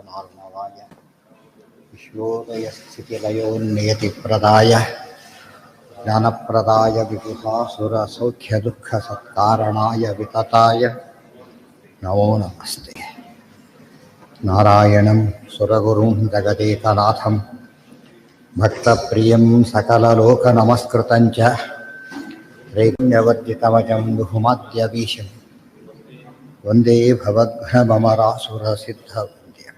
ನಾರ್ಮಲಾಯ ವಿಶ್ವೋದಯಸ್ಥಿತಿಲಯೋನ್ನಿಯತಿಪ್ರದಾಯ ಜ್ಞಾನಪ್ರದಾಯ ವಿಬುಧಾಸುರಸೌಖ್ಯದುಃಖಸತ್ಕಾರಣಾಯ ವಿತತಾಯ ನಮೋ ನಮಸ್ತೆ. ನಾರಾಯಣಂ ಸುರಗುರುಂ ಜಗದೇಕನಾಥಂ ಭಕ್ತಪ್ರಿಯಂ ಸಕಲಲೋಕನಮಸ್ಕೃತಂಚ ತ್ರೈಗುಣ್ಯವರ್ಜಿತಮಜಂ ಬಹುಮಾದ್ಯವೀಶಂ ವಂದೇ ಭವಘ್ನಮರಾಸುರಸಿದ್ಧವಂದ್ಯಂ.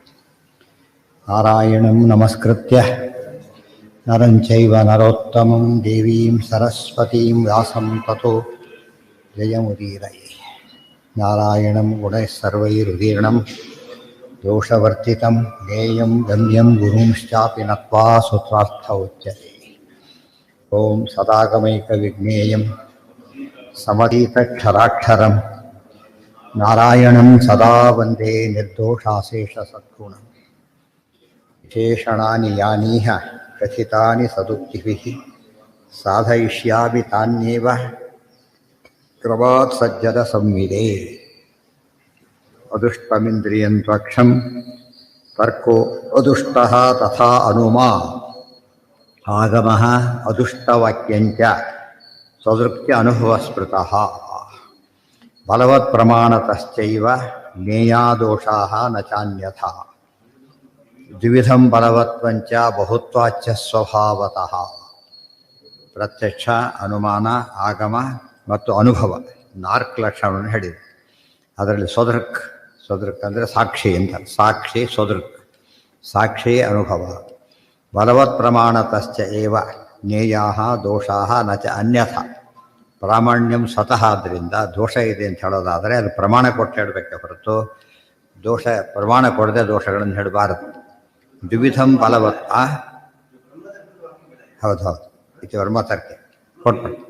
ನಾರಾಯಣಂ ನಮಸ್ಕೃತ್ಯ ನರಂ ಚೈವ ನರೋತ್ತಮಂ ದೇವೀಂ ಸರಸ್ವತೀಂ ವ್ಯಾಸಂ ತತೋ ಜಯಮುದೀರಯೇ. ನಾರಾಯಣಂ ಗುಣೈಃ ಸರ್ವೈರುದೀರ್ಣಂ ದೋಷವರ್ತಿತಂ ಜ್ಞೇಯಂ ಗಮ್ಯಂ ಗುರುಂಶ್ಚಾಪಿ ನತ್ವಾ ಸೂತ್ರಾರ್ಥ ಉಚ್ಯತೆ. ಓಂ ಸದಾಗಮೈಕವಿಜ್ಞೇಯಂ ಸಮತೀತಕ್ಷರಾಕ್ಷರಂ ನಾರಾಯಣಂ ಸದಾ ವಂದೇ ನಿರ್ದೋಷಾಶೇಷಸದ್ಗುಣಂ. ವಿಶೇಷಣಾನಿ ಯಾನೀಹ ಕಥಿತಾನಿ ಸದುಕ್ತಿಭಿಃ ಸಾಧಯಿಷ್ಯಾಮಿ ತಾನ್ಯೇವ ಕ್ರಮಾತ್ ಸಜ್ಜದ ಸಂವಿದೆ. ಅದುಷ್ಟಮಿಂದ್ರಿಯಂ ತ್ವಕ್ಷಂ ತರ್ಕೋ ಅದುಷ್ಟಃ ತಥಾ ಅನುಮಾ ಆಗಮಃ ಅದುಷ್ಟವಾಕ್ಯಂಚ ಸ್ವದೃಕ್ತ್ಯ ಅನುಭವ ಸ್ಮೃತಃ. ಬಲವತ್ ಪ್ರಮಾಣತಶ್ಚೈವ ಜ್ಞೇಯಾದೋಷಾಃ ನ ಚಾನ್ಯಥಾ. ದ್ವಿವಿಧಂ ಬಲವತ್ವಂಚ ಬಹುತ್ವಾಚ್ಚ ಸ್ವಭಾವತಃ. ಪ್ರತ್ಯಕ್ಷ, ಅನುಮಾನ, ಆಗಮ ಮತ್ತು ಅನುಭವ ನಾಲ್ಕು ಲಕ್ಷಣವನ್ನು ಹೇಳಿದೆ. ಅದರಲ್ಲಿ ಸ್ವದೃಕ್ ಅಂದರೆ ಸಾಕ್ಷಿ ಅಂತ. ಸಾಕ್ಷಿ ಸ್ವದೃಕ್, ಸಾಕ್ಷಿ ಅನುಭವ. ಬಲವತ್ ಪ್ರಮಾಣತಶ್ಚ ಏವ ಜ್ಞೇಯಾಃ ದೋಷಾಃ ನ ಚ ಅನ್ಯಥಾ. ಪ್ರಾಮಾಣ್ಯಂ ಸ್ವತಃ ಆದ್ದರಿಂದ ದೋಷ ಇದೆ ಅಂತ ಹೇಳೋದಾದರೆ ಅದು ಪ್ರಮಾಣ ಕೊಟ್ಟು ಹೇಳಬೇಕೆ ಹೊರತು ದೋಷ ಪ್ರಮಾಣ ಕೊಡದೆ ದೋಷಗಳನ್ನು ಹೇಳಬಾರದು. ದ್ವಿವಿಧಂ ಬಲವತ್ ಹೌದು ಹೌದು ಇತಿ ವರ್ಮತರ್ಕೆ ಕೊಟ್ಬಿಟ್ಟು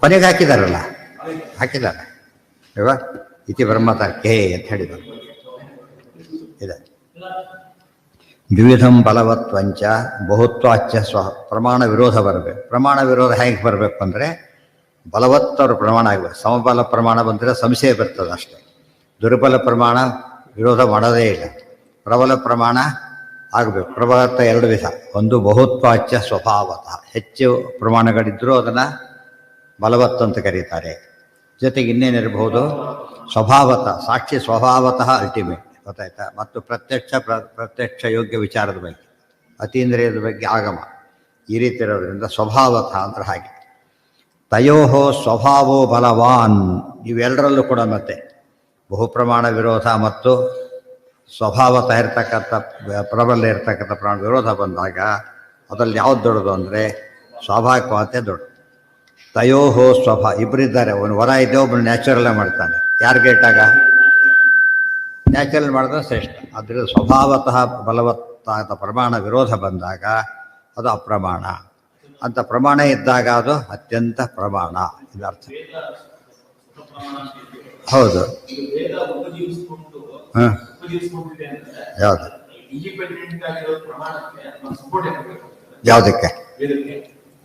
ಕೊನೆಗೆ ಹಾಕಿದಾರಲ್ಲ, ಹಾಕಿದ್ದಾರೆ ಇವಾಗ ಇತಿ ಬ್ರಹ್ಮತರ್ಕೆ ಅಂತ ಹೇಳಿದರು. ಇದೆ ದ್ವಿವಿಧಂ ಬಲವತ್ವಂಚ ಬಹುತ್ವಾಚ್ಯ ಪ್ರಮಾಣ ವಿರೋಧ ಬರಬೇಕು. ಪ್ರಮಾಣ ವಿರೋಧ ಹೇಗೆ ಬರಬೇಕು ಅಂದರೆ ಬಲವತ್ತವರು ಪ್ರಮಾಣ ಆಗಬೇಕು. ಸಮಬಲ ಪ್ರಮಾಣ ಬಂದರೆ ಸಂಶಯ ಬರ್ತದೆ ಅಷ್ಟೇ. ದುರ್ಬಲ ಪ್ರಮಾಣ ವಿರೋಧ ಮಾಡೋದೇ ಇಲ್ಲ. ಪ್ರಬಲ ಪ್ರಮಾಣ ಆಗಬೇಕು. ಪ್ರಬಲತ್ವ ಎರಡು ವಿಧ. ಒಂದು ಬಹುತ್ವಾಚ್ಯ ಸ್ವಭಾವತಃ, ಹೆಚ್ಚು ಪ್ರಮಾಣಗಳಿದ್ದರೂ ಅದನ್ನು ಬಲವತ್ತು ಅಂತ ಕರೀತಾರೆ. ಜೊತೆಗೆ ಇನ್ನೇನಿರಬಹುದು ಸ್ವಭಾವತಃ, ಸಾಕ್ಷಿ ಸ್ವಭಾವತಃ ಅಲ್ಟಿಮೇಟ್, ಗೊತ್ತಾಯ್ತಾ. ಮತ್ತು ಪ್ರತ್ಯಕ್ಷ ಯೋಗ್ಯ ವಿಚಾರದ ಬಗ್ಗೆ, ಅತೀಂದ್ರಿಯದ ಬಗ್ಗೆ ಆಗಮ, ಈ ರೀತಿ ಇರೋದ್ರಿಂದ ಸ್ವಭಾವತಃ ಅಂದ್ರೆ ಹಾಗೆ. ತಯೋ ಸ್ವಭಾವೋ ಬಲವಾನ್, ಇವೆಲ್ಲರಲ್ಲೂ ಕೂಡ ಮತ್ತೆ ಬಹುಪ್ರಮಾಣ ವಿರೋಧ ಮತ್ತು ಸ್ವಭಾವತಃ ಇರ್ತಕ್ಕಂಥ ಪ್ರಬಲ ಇರ್ತಕ್ಕಂಥ ಪ್ರಾಣ ವಿರೋಧ ಬಂದಾಗ ಅದರಲ್ಲಿ ಯಾವ್ದು ದೊಡ್ಡದು ಅಂದರೆ ಸ್ವಾಭಾವಿಕವಾದೇ ದೊಡ್ಡದು. ತಯೋ ಇಬ್ಬರಿದ್ದಾರೆ, ಅವನು ವರ ಇದೆ, ಒಬ್ಬನು ನ್ಯಾಚುರಲ್ಲೇ ಮಾಡ್ತಾನೆ. ಯಾರಿಗೆ ಇಟ್ಟಾಗ ನ್ಯಾಚುರಲ್ ಮಾಡಿದ್ರೆ ಶ್ರೇಷ್ಠ. ಅದರಿಂದ ಸ್ವಭಾವತಃ ಬಲವತ್ತಾದ ಪ್ರಮಾಣ ವಿರೋಧ ಬಂದಾಗ ಅದು ಅಪ್ರಮಾಣ ಅಂತ. ಪ್ರಮಾಣ ಇದ್ದಾಗ ಅದು ಅತ್ಯಂತ ಪ್ರಮಾಣ, ಇದು ಅರ್ಥ. ಹೌದು. ಹಾಂ ಯಾವುದು ಯಾವುದಕ್ಕೆ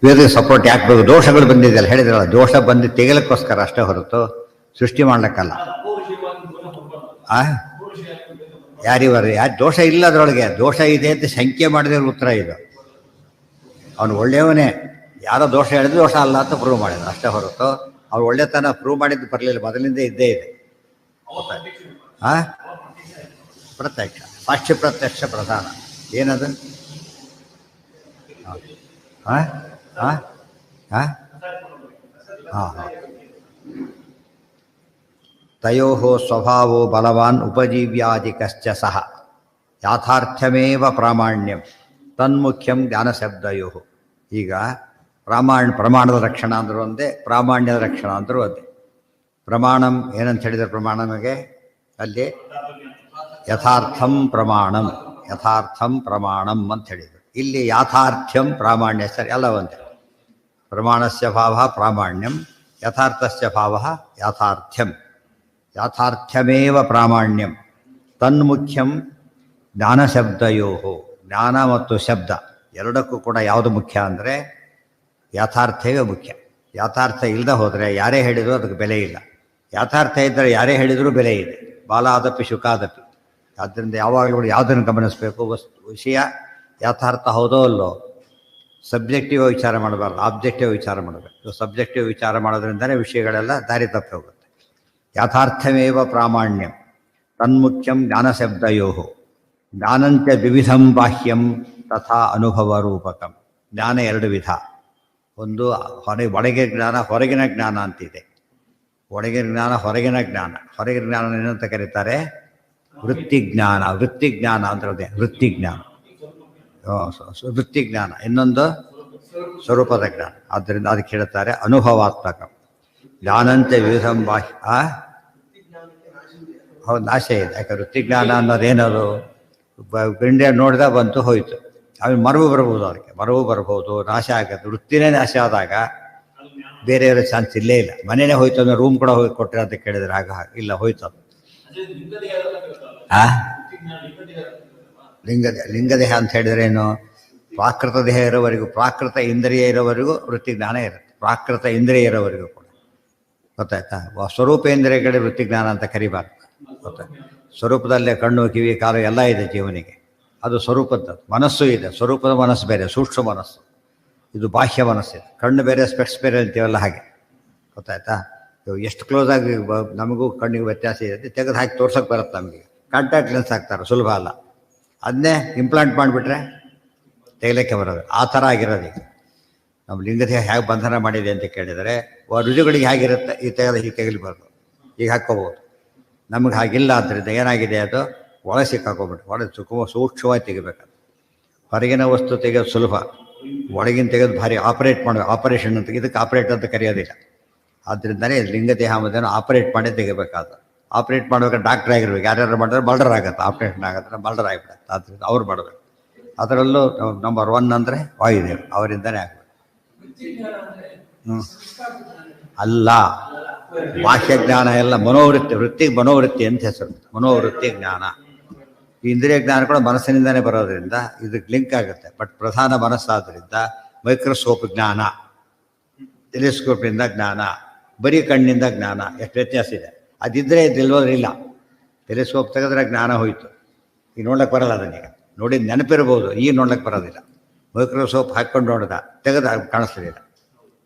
ವೇದಕ್ಕೆ ಸಪೋರ್ಟ್ ಯಾಕೆ ಬೇಕು? ದೋಷಗಳು ಬಂದಿದೆಯಲ್ಲ, ಹೇಳಿದ್ರಲ್ಲ, ದೋಷ ಬಂದು ತೆಗೆಲಕ್ಕೋಸ್ಕರ ಅಷ್ಟೇ ಹೊರತು ಸೃಷ್ಟಿ ಮಾಡ್ಲಿಕ್ಕಲ್ಲ. ಯಾರು ದೋಷ ಇಲ್ಲ ಅದರೊಳಗೆ, ದೋಷ ಇದೆ ಅಂತ ಸಂಖ್ಯೆ ಮಾಡಿದ್ರೆ ಉತ್ತರ ಇದು. ಅವನು ಒಳ್ಳೆಯವನೇ, ಯಾರೋ ದೋಷ ಹೇಳಿದ್ರೆ ದೋಷ ಅಲ್ಲ ಅಂತ ಪ್ರೂವ್ ಮಾಡಿದ ಅಷ್ಟೇ ಹೊರತು ಅವ್ರು ಒಳ್ಳೆತನ ಪ್ರೂವ್ ಮಾಡಿದ್ದು ಬರಲಿಲ್ಲ, ಮೊದಲಿಂದ ಇದ್ದೇ ಇದೆ. ಪ್ರತ್ಯಕ್ಷ, ಸಾಕ್ಷಿ ಪ್ರತ್ಯಕ್ಷ ಪ್ರಧಾನ. ಏನದು? ಹಾಂ ಹಾಂ ಹಾಂ ಹಾಂ ಹಾಂ ತಯೋ ಸ್ವಭಾವೋ ಬಲವಾನ್ ಉಪಜೀವ್ಯಾದಿಕಶ್ಚ ಸಹ ಯಾಥಾರ್ಥ್ಯಮೇವ ಪ್ರಾಮಾಣ್ಯಂ ತನ್ಮುಖ್ಯಂ ಜ್ಞಾನಶಬ್ದಯೋ. ಈಗ ಪ್ರಮಾಣದ ರಕ್ಷಣಾ ಅಂದರೂ ಒಂದೇ, ಪ್ರಾಮಾಣ್ಯದ ರಕ್ಷಣಾ ಅಂದರೂ ಒಂದೇ. ಪ್ರಮಾಣಂ ಏನಂತ ಹೇಳಿದರೆ ಪ್ರಮಾಣಮಗೆ ಅಲ್ಲಿ ಯಥಾರ್ಥಂ ಪ್ರಮಾಣಂ ಅಂತ ಹೇಳಿದರು. ಇಲ್ಲಿ ಯಾಥಾರ್ಥ್ಯಂ ಪ್ರಾಮಾಣ್ಯ ಸರಿ ಎಲ್ಲ ಒಂದೇ. ಪ್ರಮಾಣಸ್ಯ ಭಾವ ಪ್ರಾಮಾಣ್ಯಂ, ಯಥಾರ್ಥಸ್ಯ ಭಾವ ಯಾಥಾರ್ಥ್ಯಂ. ಯಾಥಾರ್ಥ್ಯಮೇವ ಪ್ರಾಮಾಣ್ಯಂ ತನ್ಮುಖ್ಯಂ ಜ್ಞಾನಶಬ್ದಯೋ. ಜ್ಞಾನ ಮತ್ತು ಶಬ್ದ ಎರಡಕ್ಕೂ ಕೂಡ ಯಾವುದು ಮುಖ್ಯ ಅಂದರೆ ಯಥಾರ್ಥವೇ ಮುಖ್ಯ. ಯಥಾರ್ಥ ಇಲ್ಲದೆ ಹೋದರೆ ಯಾರೇ ಹೇಳಿದರೂ ಅದಕ್ಕೆ ಬೆಲೆ ಇಲ್ಲ. ಯಥಾರ್ಥ ಇದ್ದರೆ ಯಾರೇ ಹೇಳಿದರೂ ಬೆಲೆ ಇದೆ. ಬಾಲಾದಪಿ ಶುಕಾದಪಿ. ಆದ್ದರಿಂದ ಯಾವಾಗಲೂ ಕೂಡ ಯಾವುದನ್ನು ಗಮನಿಸಬೇಕು, ವಿಷಯ ಯಥಾರ್ಥ ಹೌದೋ ಅಲ್ಲೋ. ಸಬ್ಜೆಕ್ಟಿವ್ ವಿಚಾರ ಮಾಡಬಾರ್ದು, ಆಬ್ಜೆಕ್ಟಿವ್ ವಿಚಾರ ಮಾಡಬೇಕು. ಸಬ್ಜೆಕ್ಟಿವ್ ವಿಚಾರ ಮಾಡೋದ್ರಿಂದಲೇ ವಿಷಯಗಳೆಲ್ಲ ದಾರಿ ತಪ್ಪಿ ಹೋಗುತ್ತೆ. ಯಥಾರ್ಥಮೇವ ಪ್ರಾಮಾಣ್ಯಂ ತನ್ಮುಖ್ಯಂ ಜ್ಞಾನಶಬ್ದಯೋ ಜ್ಞಾನಂಚ ವಿವಿಧಂ ಬಾಹ್ಯಂ ತಥಾ ಅನುಭವ ರೂಪಕಂ. ಜ್ಞಾನ ಎರಡು ವಿಧ. ಒಂದು ಒಳಗೆ ಜ್ಞಾನ, ಹೊರಗಿನ ಜ್ಞಾನ ಅಂತಿದೆ. ಒಳಗಿನ ಜ್ಞಾನ, ಹೊರಗಿನ ಜ್ಞಾನ. ಹೊರಗಿನ ಜ್ಞಾನ ಏನಂತ ಕರೀತಾರೆ? ವೃತ್ತಿಜ್ಞಾನ. ವೃತ್ತಿಜ್ಞಾನ ಅಂದ್ರೆ ವೃತ್ತಿಜ್ಞಾನ, ವೃತ್ತಿಜ್ಞಾನ. ಇನ್ನೊಂದು ಸ್ವರೂಪದ ಜ್ಞಾನ. ಆದ್ದರಿಂದ ಅದಕ್ಕೆ ಹೇಳ್ತಾರೆ ಅನುಭವಾತ್ಮಕ. ಜ್ಞಾನಂತೆ ವಿವಿಧಂ ಬಾಹ್ಯ. ಹೌದು, ನಾಶ ಇದೆ. ಯಾಕೆ ವೃತ್ತಿಜ್ಞಾನ ಅನ್ನೋದೇನದು? ಬೆಂಡೆ ನೋಡಿದ ಬಂತು ಹೋಯಿತು. ಆಮೇಲೆ ಮರವು ಬರ್ಬೋದು, ಅದಕ್ಕೆ ಮರವು ಬರ್ಬೋದು, ನಾಶ ಆಗುತ್ತೆ. ವೃತ್ತಿನೇ ನಾಶ ಆದಾಗ ಬೇರೆಯವರ ಚಾನ್ಸ್ ಇಲ್ಲೇ ಇಲ್ಲ. ಮನೆಯೇ ಹೋಯ್ತು ಅಂದ್ರೆ ರೂಮ್ ಕೂಡ ಹೋಗಿ ಕೊಟ್ಟರೆ ಅಂತ ಕೇಳಿದ್ರೆ ಆಗ ಇಲ್ಲ, ಹೋಯ್ತು ಅದು. ಲಿಂಗದೇಹ ಅಂತ ಹೇಳಿದ್ರೆ ಏನು? ಪ್ರಾಕೃತ ದೇಹ ಇರೋವರೆಗೂ, ಪ್ರಾಕೃತ ಇಂದ್ರಿಯ ಇರೋವರೆಗೂ ವೃತ್ತಿಜ್ಞಾನ ಇರುತ್ತೆ. ಪ್ರಾಕೃತ ಇಂದ್ರಿಯ ಇರೋವರೆಗೂ ಕೂಡ. ಗೊತ್ತಾಯ್ತಾ? ಸ್ವರೂಪೇಂದ್ರಿಯಗಳೇ ವೃತ್ತಿಜ್ಞಾನ ಅಂತ ಕರಿಬಾರ್ದು. ಗೊತ್ತಾಯ್ತು? ಸ್ವರೂಪದಲ್ಲೇ ಕಣ್ಣು, ಕಿವಿ, ಕಾಲು ಎಲ್ಲ ಇದೆ ಜೀವನಿಗೆ. ಅದು ಸ್ವರೂಪದ್ದು. ಮನಸ್ಸು ಇದೆ, ಸ್ವರೂಪದ ಮನಸ್ಸು ಬೇರೆ, ಸೂಕ್ಷ್ಮ ಮನಸ್ಸು. ಇದು ಬಾಹ್ಯ ಮನಸ್ಸಿದೆ. ಕಣ್ಣು ಬೇರೆ, ಸ್ಪೆಕ್ಸ್ ಬೇರೆ ಅಂತೀವಲ್ಲ, ಹಾಗೆ. ಗೊತ್ತಾಯ್ತಾ? ಎಷ್ಟು ಕ್ಲೋಸ್ ಆಗಿ ನಮಗೂ ಕಣ್ಣಿಗೆ ವ್ಯತ್ಯಾಸ ಇದೆ. ತೆಗೆದು ಹಾಕಿ ತೋರ್ಸೋಕೆ ಬರುತ್ತೆ ನಮಗೆ. ಕಾಂಟ್ಯಾಕ್ಟ್ ಲೆನ್ಸ್ ಹಾಕ್ತಾರೆ, ಸುಲಭ ಅಲ್ಲ. ಅದನ್ನೇ ಇಂಪ್ಲಾಂಟ್ ಮಾಡಿಬಿಟ್ರೆ ತೆಗಲಿಕ್ಕೆ ಬರೋದು. ಆ ಥರ ಆಗಿರೋದು ಈಗ ನಮ್ಮ ಲಿಂಗದೇಹ ಹೇಗೆ ಬಂಧನ ಮಾಡಿದೆ ಅಂತ ಕೇಳಿದರೆ, ರುಜುಗಳಿಗೆ ಹೇಗಿರುತ್ತೆ, ಈ ತೆಗಲಿಬಾರ್ದು, ಈಗ ಹಾಕ್ಕೋಬೋದು. ನಮಗೆ ಹಾಗಿಲ್ಲ. ಆದ್ದರಿಂದ ಏನಾಗಿದೆ, ಅದು ಒಳ ಸಿಕ್ಕಾಕೋಗ್ಬಿಟ್ಟು ಒಳಗೆ ಸೂಕ್ಷ್ಮವಾಗಿ ತೆಗಿಬೇಕಾದ್ರೆ. ಹೊರಗಿನ ವಸ್ತು ತೆಗೆಯೋದು ಸುಲಭ, ಒಳಗಿನ ತೆಗೆದು ಭಾರಿ ಆಪರೇಟ್ ಮಾಡಬೇಕು. ಆಪರೇಷನ್ ಅಂತ, ಇದಕ್ಕೆ ಆಪರೇಟ್ ಅಂತ ಕರೆಯೋದಿಲ್ಲ. ಆದ್ದರಿಂದಲೇ ಲಿಂಗದೇಹ ಮಧ್ಯೆ ಆಪರೇಟ್ ಮಾಡಿ ತೆಗಿಬೇಕಾದ. ಆಪರೇಟ್ ಮಾಡ್ಬೇಕಾದ್ರೆ ಡಾಕ್ಟ್ರ್ ಆಗಿರ್ಬೇಕು. ಯಾರ್ಯಾರು ಮಾಡಿದ್ರೆ ಮರ್ಡರ್ ಆಗುತ್ತೆ, ಆಪ್ರೇಷನ್ ಆಗುತ್ತೆ, ಮರ್ಡರ್ ಆಗಿಬಿಡುತ್ತೆ. ಆದ್ದರಿಂದ ಅವ್ರು ಮಾಡಬೇಕು. ಅದರಲ್ಲೂ ನಂಬರ್ 1 ಅಂದರೆ ವಾಯುದೇವರು, ಅವರಿಂದನೇ ಆಗಬೇಕು. ಅಲ್ಲ, ಬಾಹ್ಯ ಜ್ಞಾನ ಎಲ್ಲ ಮನೋವೃತ್ತಿ. ವೃತ್ತಿಗೆ ಮನೋವೃತ್ತಿ ಅಂತ ಹೆಸರು, ಮನೋವೃತ್ತಿ ಜ್ಞಾನ. ಈ ಇಂದ್ರಿಯ ಜ್ಞಾನ ಕೂಡ ಮನಸ್ಸಿನಿಂದನೇ ಬರೋದ್ರಿಂದ ಇದಕ್ಕೆ ಲಿಂಕ್ ಆಗುತ್ತೆ. ಬಟ್ ಪ್ರಧಾನ ಮನಸ್ಸಾದ್ರಿಂದ ಮೈಕ್ರೋಸ್ಕೋಪ್ ಜ್ಞಾನ, ಟೆಲಿಸ್ಕೋಪಿಂದ ಜ್ಞಾನ, ಬರೀ ಕಣ್ಣಿಂದ ಜ್ಞಾನ, ಎಷ್ಟು ವ್ಯತ್ಯಾಸ ಇದೆ. ಅದಿದ್ದರೆ ಇದಿಲ್ವೋದ್ರಿಲ್ಲ. ಟೆಲಿಸ್ಕೋಪ್ ತೆಗೆದ್ರೆ ಜ್ಞಾನ ಹೋಯಿತು. ಈಗ ನೋಡ್ಲಿಕ್ಕೆ ಬರಲ್ಲ, ಅದನ್ನೀಗ ನೋಡಿ ನೆನಪಿರ್ಬೋದು, ಈಗ ನೋಡ್ಲಿಕ್ಕೆ ಬರೋದಿಲ್ಲ. ಮೈಕ್ರೋಸ್ಕೋಪ್ ಹಾಕ್ಕೊಂಡು ನೋಡಿದ, ತೆಗೆದು ಕಾಣಿಸ್ಲಿಲ್ಲ.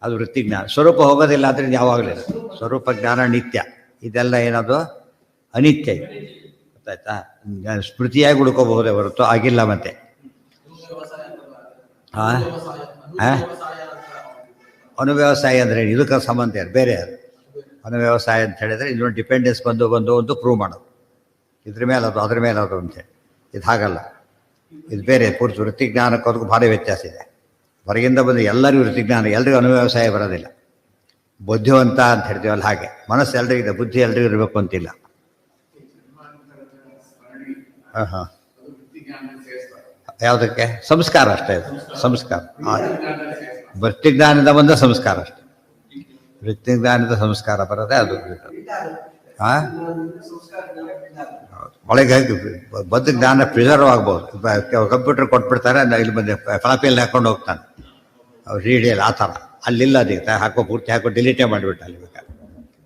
ಅದು ವೃತ್ತಿಜ್ಞಾನ. ಸ್ವರೂಪ ಹೋಗೋದಿಲ್ಲ, ಅದರಿಂದ ಯಾವಾಗಲೂ ಸ್ವರೂಪ ಜ್ಞಾನ ನಿತ್ಯ. ಇದೆಲ್ಲ ಏನದು? ಅನಿತ್ಯ. ಗೊತ್ತಾಯ್ತಾ? ಸ್ಮೃತಿಯಾಗಿ ಉಳ್ಕೋಬಹುದೇ ಹೊರತು ಆಗಿಲ್ಲ. ಮತ್ತೆ ಅನುವ್ಯವಸಾಯ ಅಂದರೆ ಇದಕ್ಕೆ ಸಂಬಂಧ ಬೇರೆ. ಅದು ಅನುವ್ಯವಸಾಯ ಅಂತ ಹೇಳಿದರೆ ಇನ್ನೊಂದು ಡಿಪೆಂಡೆನ್ಸ್ ಬಂದು ಪ್ರೂವ್ ಮಾಡೋದು. ಇದ್ರ ಮೇಲೆ ಅದು, ಅದ್ರ ಮೇಲೆ ಅದು ಅಂತೇಳಿ. ಇದು ಹಾಗಲ್ಲ, ಇದು ಬೇರೆ. ಪೂರ್ತಿ ವೃತ್ತಿಜ್ಞಾನಕ್ಕೆ ಅದಕ್ಕೂ ಭಾರಿ ವ್ಯತ್ಯಾಸ ಇದೆ. ಹೊರಗಿಂದ ಬಂದು ಎಲ್ಲರಿಗೂ ವೃತ್ತಿಜ್ಞಾನ, ಎಲ್ರಿಗೂ ಅನುವ್ಯವಸಾಯ ಬರೋದಿಲ್ಲ. ಬುದ್ಧಿವಂತ ಅಂತ ಹೇಳ್ತೀವಲ್ಲ ಹಾಗೆ. ಮನಸ್ಸು ಎಲ್ರಿಗಿದೆ, ಬುದ್ಧಿ ಎಲ್ರಿಗೂ ಇರಬೇಕು ಅಂತಿಲ್ಲ. ಹಾಂ, ಯಾವುದಕ್ಕೆ? ಸಂಸ್ಕಾರ ಅಷ್ಟೇ. ಇದು ಸಂಸ್ಕಾರ. ವೃತ್ತಿಜ್ಞಾನದಿಂದ ಬಂದ ಸಂಸ್ಕಾರ ಅಷ್ಟೆ. ವೃತ್ತಿಜ್ಞಾನದ ಸಂಸ್ಕಾರ ಬರೋದೇ ಅದು. ಹಾಂ, ಒಳಗೆ ಬದ್ಧ ಜ್ಞಾನ ಪ್ರಿಸರ್ವ್ ಆಗ್ಬೋದು. ಕಂಪ್ಯೂಟರ್ ಕೊಟ್ಬಿಡ್ತಾರೆ, ಇಲ್ಲಿ ಬಂದು ಫ್ಲಾಪಿಯಲ್ಲಿ ಹಾಕ್ಕೊಂಡು ಹೋಗ್ತಾನೆ ಅವ್ರು ರೀಡಿಯಲ್ಲಿ. ಆ ಥರ ಅಲ್ಲಿಲ್ಲ. ಅದಕ್ಕೆ ಹಾಕೋ ಪೂರ್ತಿ ಹಾಕೋ ಡಿಲೀಟೇ ಮಾಡಿಬಿಟ್ಟು ಅಲ್ಲಿ ಬೇಕಾದ್ರೆ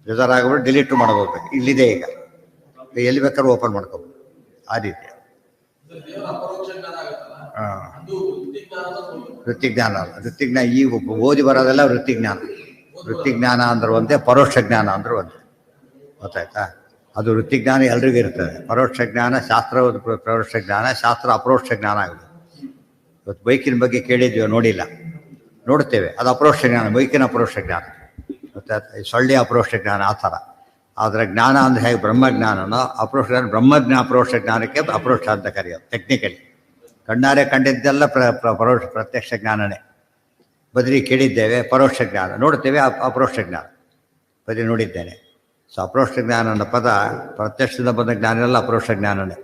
ಪ್ರಿಸರ್ವ್ ಆಗಿಬಿಟ್ಟು ಡಿಲೀಟು ಮಾಡೋಗ್ಬೇಕು. ಇಲ್ಲಿದೆ, ಈಗ ಎಲ್ಲಿ ಬೇಕಾದ್ರೂ ಓಪನ್ ಮಾಡ್ಕೋಬೋದು. ಆ ರೀತಿ. ಹಾಂ, ವೃತ್ತಿಜ್ಞಾನ ಅಲ್ಲ. ವೃತ್ತಿಜ್ಞಾನ ಈಗ ಓದಿ ಬರೋದೆಲ್ಲ ವೃತ್ತಿಜ್ಞಾನ. ವೃತ್ತಿಜ್ಞಾನ ಅಂದ್ರೆ ಒಂದೇ, ಪರೋಕ್ಷ ಜ್ಞಾನ ಅಂದ್ರೆ ಒಂದೇ. ಗೊತ್ತಾಯ್ತಾ? ಅದು ವೃತ್ತಿಜ್ಞಾನ ಎಲ್ರಿಗೂ ಇರ್ತದೆ. ಪರೋಕ್ಷ ಜ್ಞಾನ ಶಾಸ್ತ್ರ, ಪರೋಕ್ಷ ಜ್ಞಾನ ಶಾಸ್ತ್ರ, ಅಪರೋಕ್ಷ ಜ್ಞಾನ ಆಗುತ್ತೆ. ಇವತ್ತು ಬೈಕಿನ ಬಗ್ಗೆ ಕೇಳಿದ್ವಿ, ನೋಡಿಲ್ಲ, ನೋಡ್ತೇವೆ. ಅದು ಅಪರೋಕ್ಷ ಜ್ಞಾನ, ಬೈಕಿನ ಅಪರೋಕ್ಷ ಜ್ಞಾನ. ಗೊತ್ತಾಯ್ತಾ? ಸೊಳ್ಳೆ ಅಪರೋಕ್ಷ ಜ್ಞಾನ ಆ ಥರ. ಆದರೆ ಜ್ಞಾನ ಅಂದರೆ ಹೇಗೆ ಬ್ರಹ್ಮಜ್ಞಾನನೋ, ಅಪರೋಕ್ಷ ಜ್ಞಾನ ಬ್ರಹ್ಮಜ್ಞಾನ ಅಪರೋಕ್ಷ ಜ್ಞಾನಕ್ಕೆ ಅಪರೋಕ್ಷ ಅಂತ ಕರೆಯೋದು ಟೆಕ್ನಿಕಲಿ. ಕಣ್ಣಾರೆ ಕಂಡಿದ್ದೆಲ್ಲ ಪರೋಕ್ಷ, ಪ್ರತ್ಯಕ್ಷ ಜ್ಞಾನನೇ. ಬದ್ರಿ ಕೇಳಿದ್ದೇವೆ, ಪರೋಕ್ಷ ಜ್ಞಾನ. ನೋಡ್ತೇವೆ, ಅಪರೋಕ್ಷ ಜ್ಞಾನ. ಬದ್ರಿ ನೋಡಿದ್ದೇನೆ. ಸೊ ಅಪರೋಕ್ಷ ಜ್ಞಾನ ಅನ್ನೋ ಪದ ಪ್ರತ್ಯಕ್ಷದಿಂದ ಬಂದ ಜ್ಞಾನ ಎಲ್ಲ ಅಪರೋಕ್ಷ ಜ್ಞಾನನೇ.